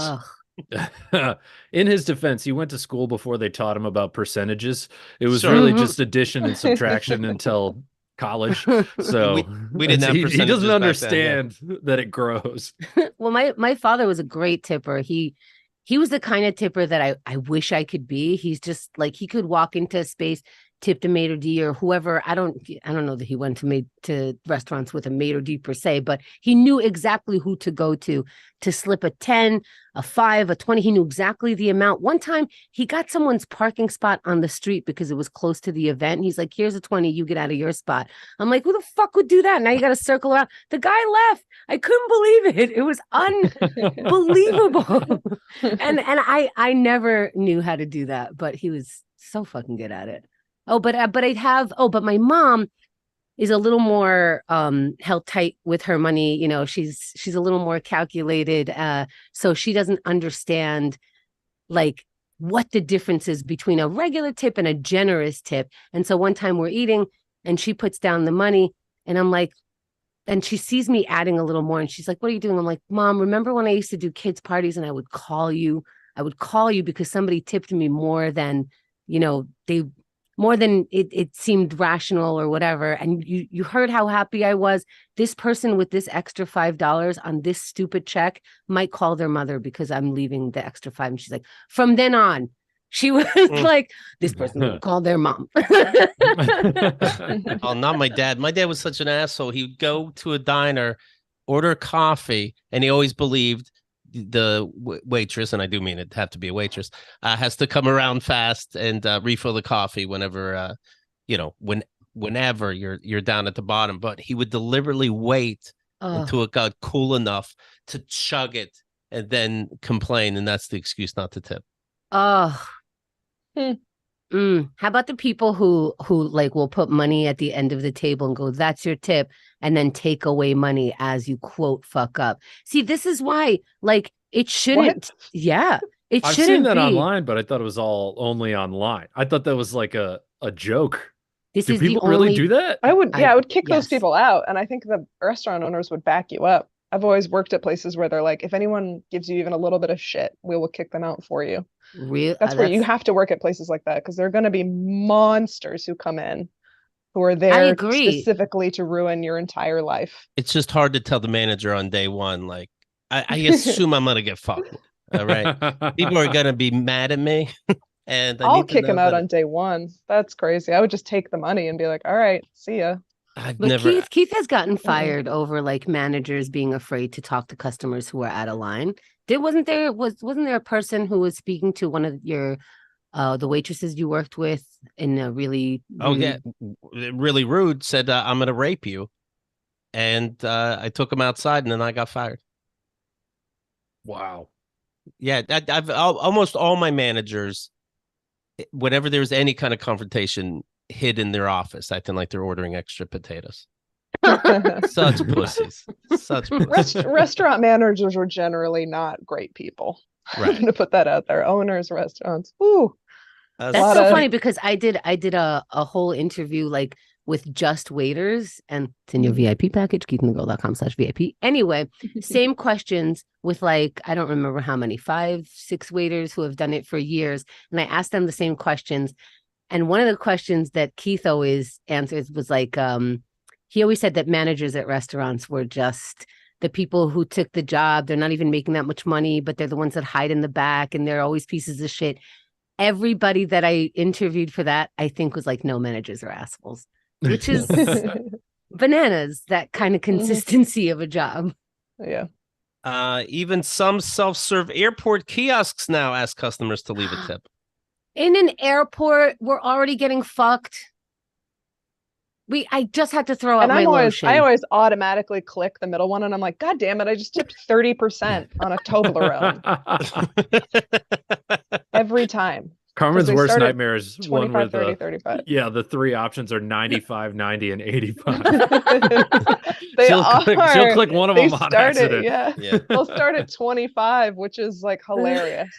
In his defense, he went to school before they taught him about percentages. It was Sure. really just addition and subtraction until college. So we didn't have he percentages doesn't back understand that it grows. Well, my father was a great tipper. He was the kind of tipper that I wish I could be. He's just like, he could walk into a space, tip to maitre d' or whoever. I don't know that he went to restaurants with a maitre d' per se, but he knew exactly who to go to slip a 10, a 5, a 20. He knew exactly the amount. One time he got someone's parking spot on the street because it was close to the event. And he's like, here's a 20, you get out of your spot. I'm like, who the fuck would do that? Now you got to circle around. The guy left. I couldn't believe it. It was unbelievable. and I never knew how to do that, but he was so fucking good at it. But my mom is a little more held tight with her money. You know, she's a little more calculated. So she doesn't understand like what the difference is between a regular tip and a generous tip. And so one time we're eating and she puts down the money and I'm like, and she sees me adding a little more and she's like, what are you doing? I'm like, Mom, remember when I used to do kids parties and I would call you because somebody tipped me more than, you know, more than it seemed rational or whatever. And you heard how happy I was. This person with this extra $5 on this stupid check might call their mother because I'm leaving the extra 5. And she's like, from then on, she was like, this person will call their mom. Oh, not my dad. My dad was such an asshole. He would go to a diner, order coffee, and he always believed the waitress, and I do mean it have to be a waitress, has to come around fast and refill the coffee whenever, whenever you're down at the bottom. But he would deliberately wait until it got cool enough to chug it and then complain, and that's the excuse not to tip. Oh. How about the people who like will put money at the end of the table and go, that's your tip, and then take away money as you quote fuck up. See, this is why like it shouldn't. What? Yeah, it I've shouldn't seen that be online, but I thought it was all only online. I thought that was like a joke. This Do is people the only... really do that? I would kick those people out, and I think the restaurant owners would back you up. I've always worked at places where they're like, if anyone gives you even a little bit of shit, we will kick them out for you. That's where you have to work at places like that, because there are going to be monsters who come in who are there specifically to ruin your entire life. It's just hard to tell the manager on day one. Like, I assume I'm going to get fucked. All right. People are going to be mad at me. And I'll kick him out on day one. That's crazy. I would just take the money and be like, all right, see ya. Keith has gotten fired over like managers being afraid to talk to customers who are out of line. Wasn't there a person who was speaking to one of your the waitresses you worked with in a really really rude, said I'm gonna rape you, and I took him outside and then I got fired. Wow. Yeah, I've almost all my managers, whenever there's any kind of confrontation, hid in their office acting like they're ordering extra potatoes. Such pussies. Restaurant managers are generally not great people. Right. I'm gonna put that out there. Owners, restaurants. Ooh. That's so funny because I did a whole interview like with just waiters, and it's in your VIP package, keithandthegirl.com/VIP. Anyway, same questions with like, I don't remember how many, 5, 6 waiters who have done it for years. And I asked them the same questions. And one of the questions that Keith always answers was like, he always said that managers at restaurants were just the people who took the job. They're not even making that much money, but they're the ones that hide in the back and they're always pieces of shit. Everybody that I interviewed for that, I think, was like, no, managers are assholes, which is bananas, that kind of consistency of a job. Yeah. Even some self-serve airport kiosks now ask customers to leave a tip. In an airport, we're already getting fucked. I just had to throw out my lotion. I always automatically click the middle one, and I'm like, God damn it! I just tipped 30% on a Toblerone every time. Carmen's they worst start at nightmare is one 25, where 30, 35. the three options are 95, 90, and 85. They She'll click one of They them on start at, accident. Yeah. they'll start at 25, which is like hilarious.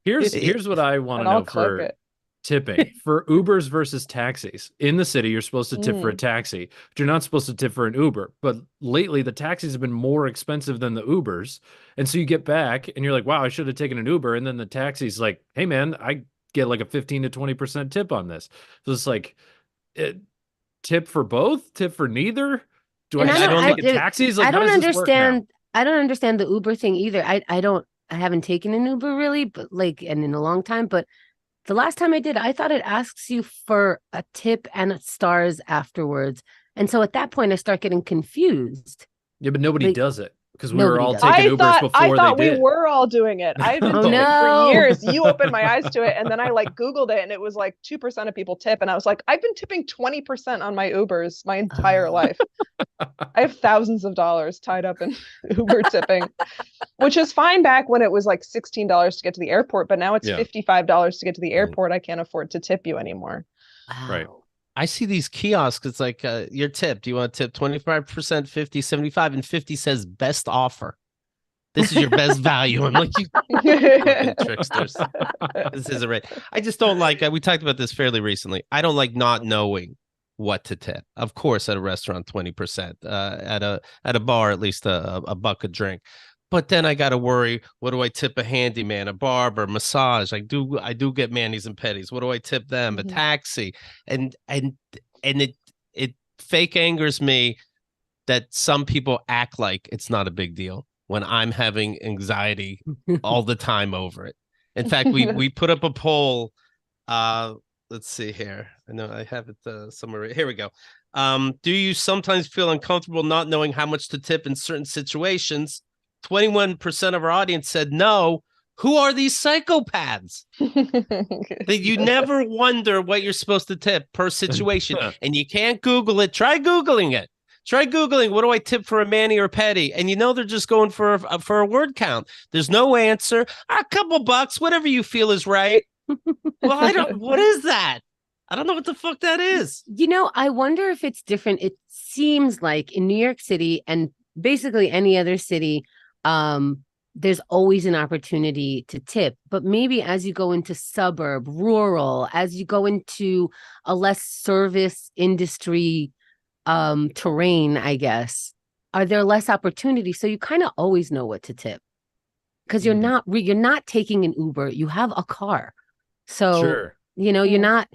Here's what I want to And I'll know click for it. tipping. For Ubers versus taxis. In the city, you're supposed to tip for a taxi, but you're not supposed to tip for an Uber. But lately, the taxis have been more expensive than the Ubers. And so you get back and you're like, wow, I should have taken an Uber. And then the taxi's like, hey, man, I get like a 15 to 20% tip on this. So it's like, tip for both? Tip for neither? Do I have to take a taxi? Like, I don't how does this work now? I don't understand the Uber thing either. I haven't taken an Uber really, but like, and in a long time, but the last time I did, I thought it asks you for a tip and stars afterwards. And so at that point, I start getting confused. Yeah, but nobody Like, does it because we were nobody all does. taking Ubers I before thought they we did. were all doing it. I've been Oh, doing it no. for years. You opened my eyes to it, and then I like Googled it, and it was like 2% of people tip, and I was like, I've been tipping 20% on my Ubers my entire life. I have thousands of dollars tied up in Uber tipping, which is fine back when it was like $16 to get to the airport, but now it's $55 to get to the airport. I can't afford to tip you anymore. Wow. Right. I see these kiosks. It's like your tip. Do you want to tip 25%, 50, 75, and 50 says best offer. This is your best value. I'm like, you fucking tricksters. This isn't right. I just don't like, we talked about this fairly recently. I don't like not knowing what to tip. Of course, at a restaurant, 20%. At a bar, at least a buck a drink. But then I got to worry, what do I tip a handyman, a barber, massage? I do get manis and petties. What do I tip them? Mm-hmm. A taxi. And it fake angers me that some people act like it's not a big deal when I'm having anxiety all the time over it. In fact, we put up a poll. Let's see here. I know I have it somewhere. Here we go. Do you sometimes feel uncomfortable not knowing how much to tip in certain situations? 21% of our audience said no. Who are these psychopaths? That you never wonder what you're supposed to tip per situation. And you can't Google it. Try Googling it. Try Googling, what do I tip for a mani or petty? And you know they're just going for a word count. There's no answer. A couple bucks, whatever you feel is right. Well, what is that? I don't know what the fuck that is. You know, I wonder if it's different. It seems like in New York City and basically any other city, there's always an opportunity to tip. But maybe as you go into suburb, rural, as you go into a less service industry terrain, I guess, are there less opportunities? So you kind of always know what to tip because you're not taking an Uber. You have a car. So, sure. You know, you're not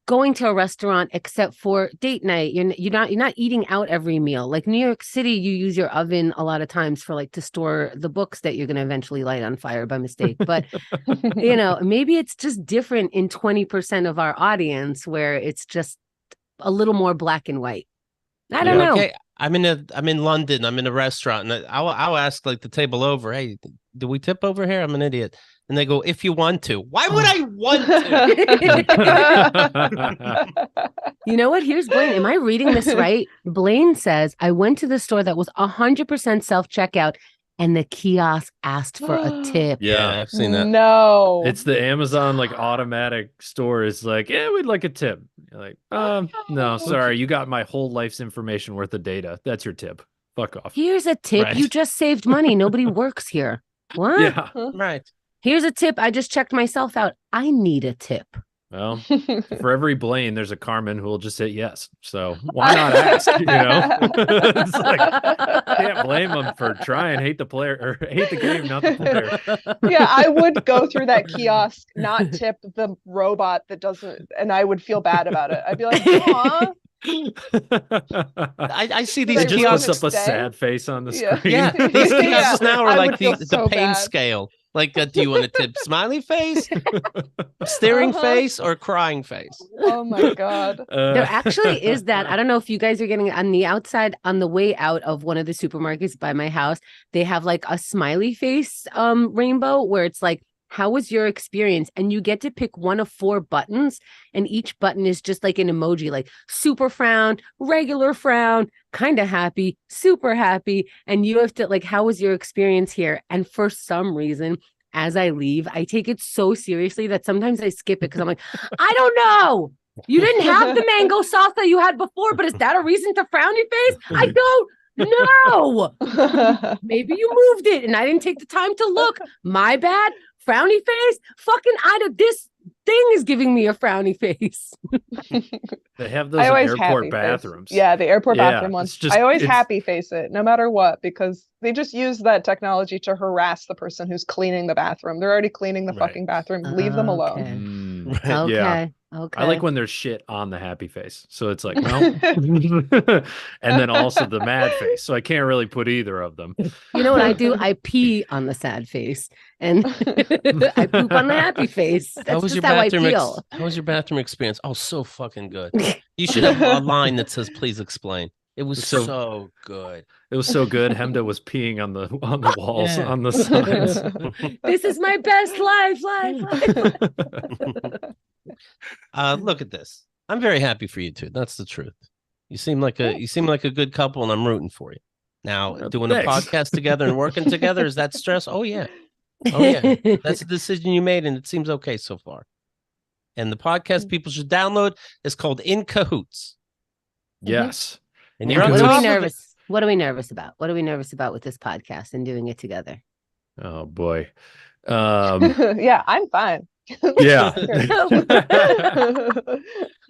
going to a restaurant except for date night. You're not eating out every meal. Like New York City, you use your oven a lot of times for like to store the books that you're going to eventually light on fire by mistake. But, you know, maybe it's just different in 20% of our audience where it's just a little more black and white. I don't know. Okay. I'm in London. I'm in a restaurant, and I'll ask like the table over, hey, do we tip over here? I'm an idiot. And they go, if you want to. Why would I want to? You know what? Here's Blaine. Am I reading this right? Blaine says, I went to the store that was 100% self-checkout and the kiosk asked for a tip. Yeah, I've seen that. No. It's the Amazon like automatic store is like, yeah, we'd like a tip. You're like, no, sorry. You got my whole life's information worth of data. That's your tip. Fuck off. Here's a tip. Right. You just saved money. Nobody works here. What? Yeah. Right. Here's a tip. I just checked myself out. I need a tip. Well, for every Blaine, there's a Carmen who will just say yes. So why not ask? You know, it's like can't blame them for trying. Hate the player or hate the game, not the player. Yeah, I would go through that kiosk, not tip the robot that doesn't, and I would feel bad about it. I'd be like, "Aw." I see these kiosks. Just puts up a sad face on the screen. Yeah, these kiosks now are like the so pain bad. scale. Like, do you want to tip smiley face, staring face, or crying face? Oh my God. There actually is that. I don't know if you guys are getting on the outside, on the way out of one of the supermarkets by my house, they have like a smiley face rainbow where it's like, how was your experience? And you get to pick one of 4 buttons, and each button is just like an emoji, like super frown, regular frown, kind of happy, super happy. And you have to like, how was your experience here? And for some reason, as I leave, I take it so seriously that sometimes I skip it because I'm like, I don't know. You didn't have the mango sauce that you had before, but is that a reason to frown your face? I don't know. Maybe you moved it and I didn't take the time to look. My bad. Frowny face. Fucking this thing is giving me a frowny face. They have those in airport bathrooms. Yeah, the airport bathroom ones. I always happy face it, no matter what, because they just use that technology to harass the person who's cleaning the bathroom. They're already cleaning the fucking bathroom. Leave them alone. Okay. Yeah. Okay. I like when there's shit on the happy face. So it's like, no. And then also the mad face. So I can't really put either of them. You know what I do? I pee on the sad face and I poop on the happy face. That's how was just your how bathroom I feel. How was your bathroom experience? Oh, so fucking good. You should have a line that says, please explain. It was so good. It was so good. Hemda was peeing on the walls, on the signs. This is my best life. Look at this. I'm very happy for you two. That's the truth. You seem like a good couple, and I'm rooting for you. Now, doing a podcast together and working together, is that stress? Oh yeah. That's a decision you made, and it seems okay so far. And the podcast people should download is called In Cahoots. Yes. And you're what are we nervous? What are we nervous about? What are we nervous about with this podcast and doing it together? Oh boy. Yeah, I'm fine. Yeah.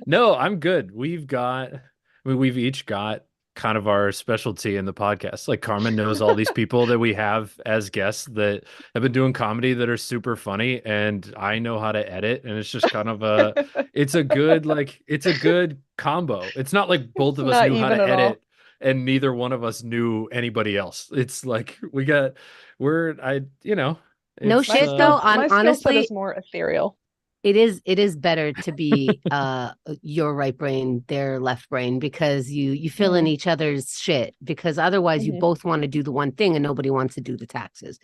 No, I'm good. We've each got kind of our specialty in the podcast. Like Carmen knows all these people that we have as guests that have been doing comedy that are super funny, and I know how to edit, and it's just kind of it's a good combo. It's not like both of us knew how to edit and neither one of us knew anybody else. It's like no shit though. My honestly, is more ethereal. It is better to be your right brain, their left brain, because you fill in each other's shit, because otherwise you both want to do the one thing and nobody wants to do the taxes.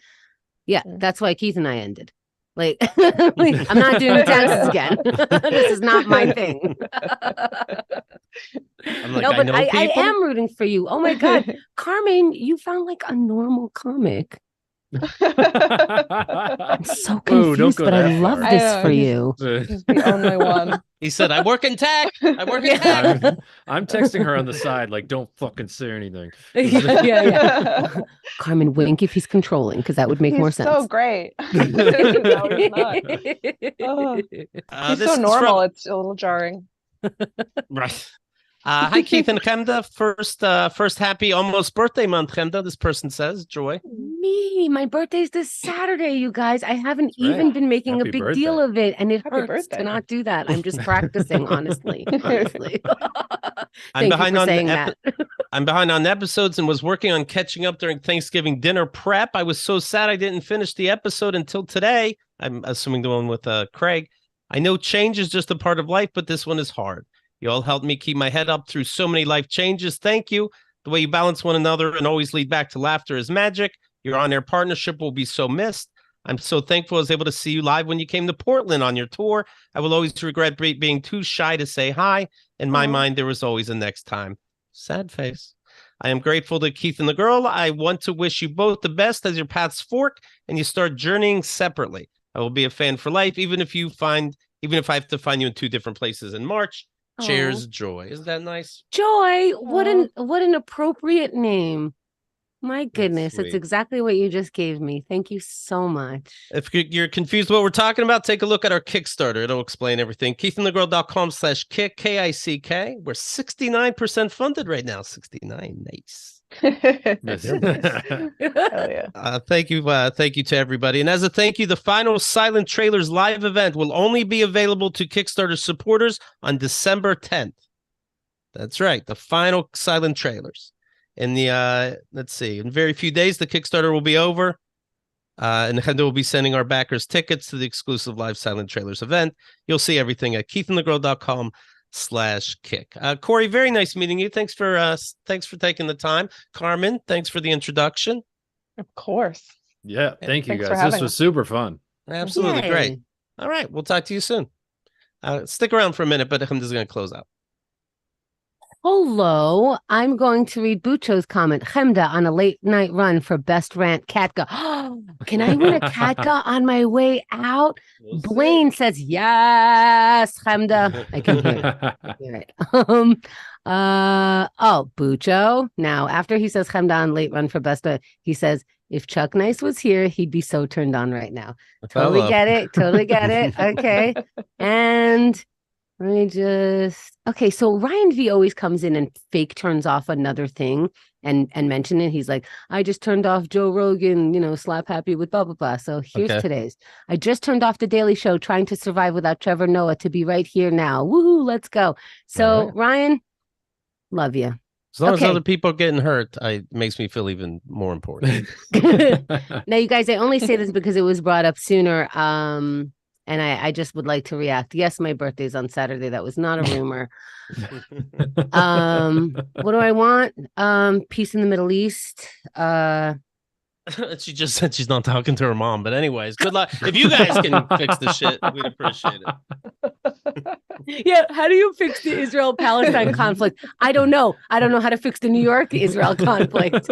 Yeah, that's why Keith and I ended. Like, I'm not doing taxes again. This is not my thing. I'm like, no, but I am rooting for you. Oh my God. Carmen, you found like a normal comic. I'm so confused, but I love this for you. He's the only one. He said, I work in tech. I'm texting her on the side, like, don't fucking say anything. Yeah. Carmen, wink if he's controlling, because that would make more sense. So great. No, he's not. He's so normal, it's a little jarring. Right. Hi, Keith and Chemda. First happy almost birthday month, Chemda. This person says, Joy. Me, my birthday's this Saturday, you guys. I haven't even been making a big deal of it, and it hurts to not do that. I'm just practicing, honestly. I'm behind on episodes and was working on catching up during Thanksgiving dinner prep. I was so sad I didn't finish the episode until today. I'm assuming the one with Craig. I know change is just a part of life, but this one is hard. You all helped me keep my head up through so many life changes. Thank you. The way you balance one another and always lead back to laughter is magic. Your on-air partnership will be so missed. I'm so thankful I was able to see you live when you came to Portland on your tour. I will always regret being too shy to say hi. In my mind, there was always a next time. Sad face. I am grateful to Keith and the girl. I want to wish you both the best as your paths fork and you start journeying separately. I will be a fan for life, even if I have to find you in two different places in March. Cheers, Joy. Isn't that nice? Joy, what an appropriate name. My goodness, it's exactly what you just gave me. Thank you so much. If you're confused what we're talking about, take a look at our Kickstarter. It'll explain everything. KeithAndTheGirl.com/kick, KICK. We're 69% funded right now. 69. Nice. Hell yeah. Thank you to everybody. And as a thank you, the final Silent Trailers live event will only be available to Kickstarter supporters on December 10th. That's right, the final Silent Trailers. In the let's see, in very few days the Kickstarter will be over. And Hendo will be sending our backers tickets to the exclusive live Silent Trailers event. You'll see everything at KeithAndTheGirl.com/kick. Corey, very nice meeting you. Thanks for taking the time. Carmen, thanks for the introduction. Of course. Yeah, thank you guys. This was super fun. Absolutely great. All right, we'll talk to you soon. Stick around for a minute, but I'm just going to close out. Hello, I'm going to read Bucho's comment. Chemda on a late night run for best rant Katka. Can I win a Katka on my way out? We'll Blaine says yes, Chemda. I can hear it. Hear it. Bucho. Now, after he says Chemda on late run for best, he says, if Chuck Nice was here, he'd be so turned on right now. Totally get it. Totally get it. Okay. And okay, so Ryan V always comes in and fake turns off another thing and mention it. He's like, I just turned off Joe Rogan, slap happy with blah blah blah. So here's today's. I just turned off the Daily Show trying to survive without Trevor Noah to be right here now. Woohoo, let's go. So right. Ryan, love you. As long as other people are getting hurt, it makes me feel even more important. Now, you guys, I only say this because it was brought up sooner. And I just would like to react. Yes, my birthday's on Saturday. That was not a rumor. What do I want? Peace in the Middle East. She just said she's not talking to her mom. But anyways, good luck. If you guys can fix the shit, we'd appreciate it. Yeah, how do you fix the Israel-Palestine conflict? I don't know. I don't know how to fix the New York-Israel conflict.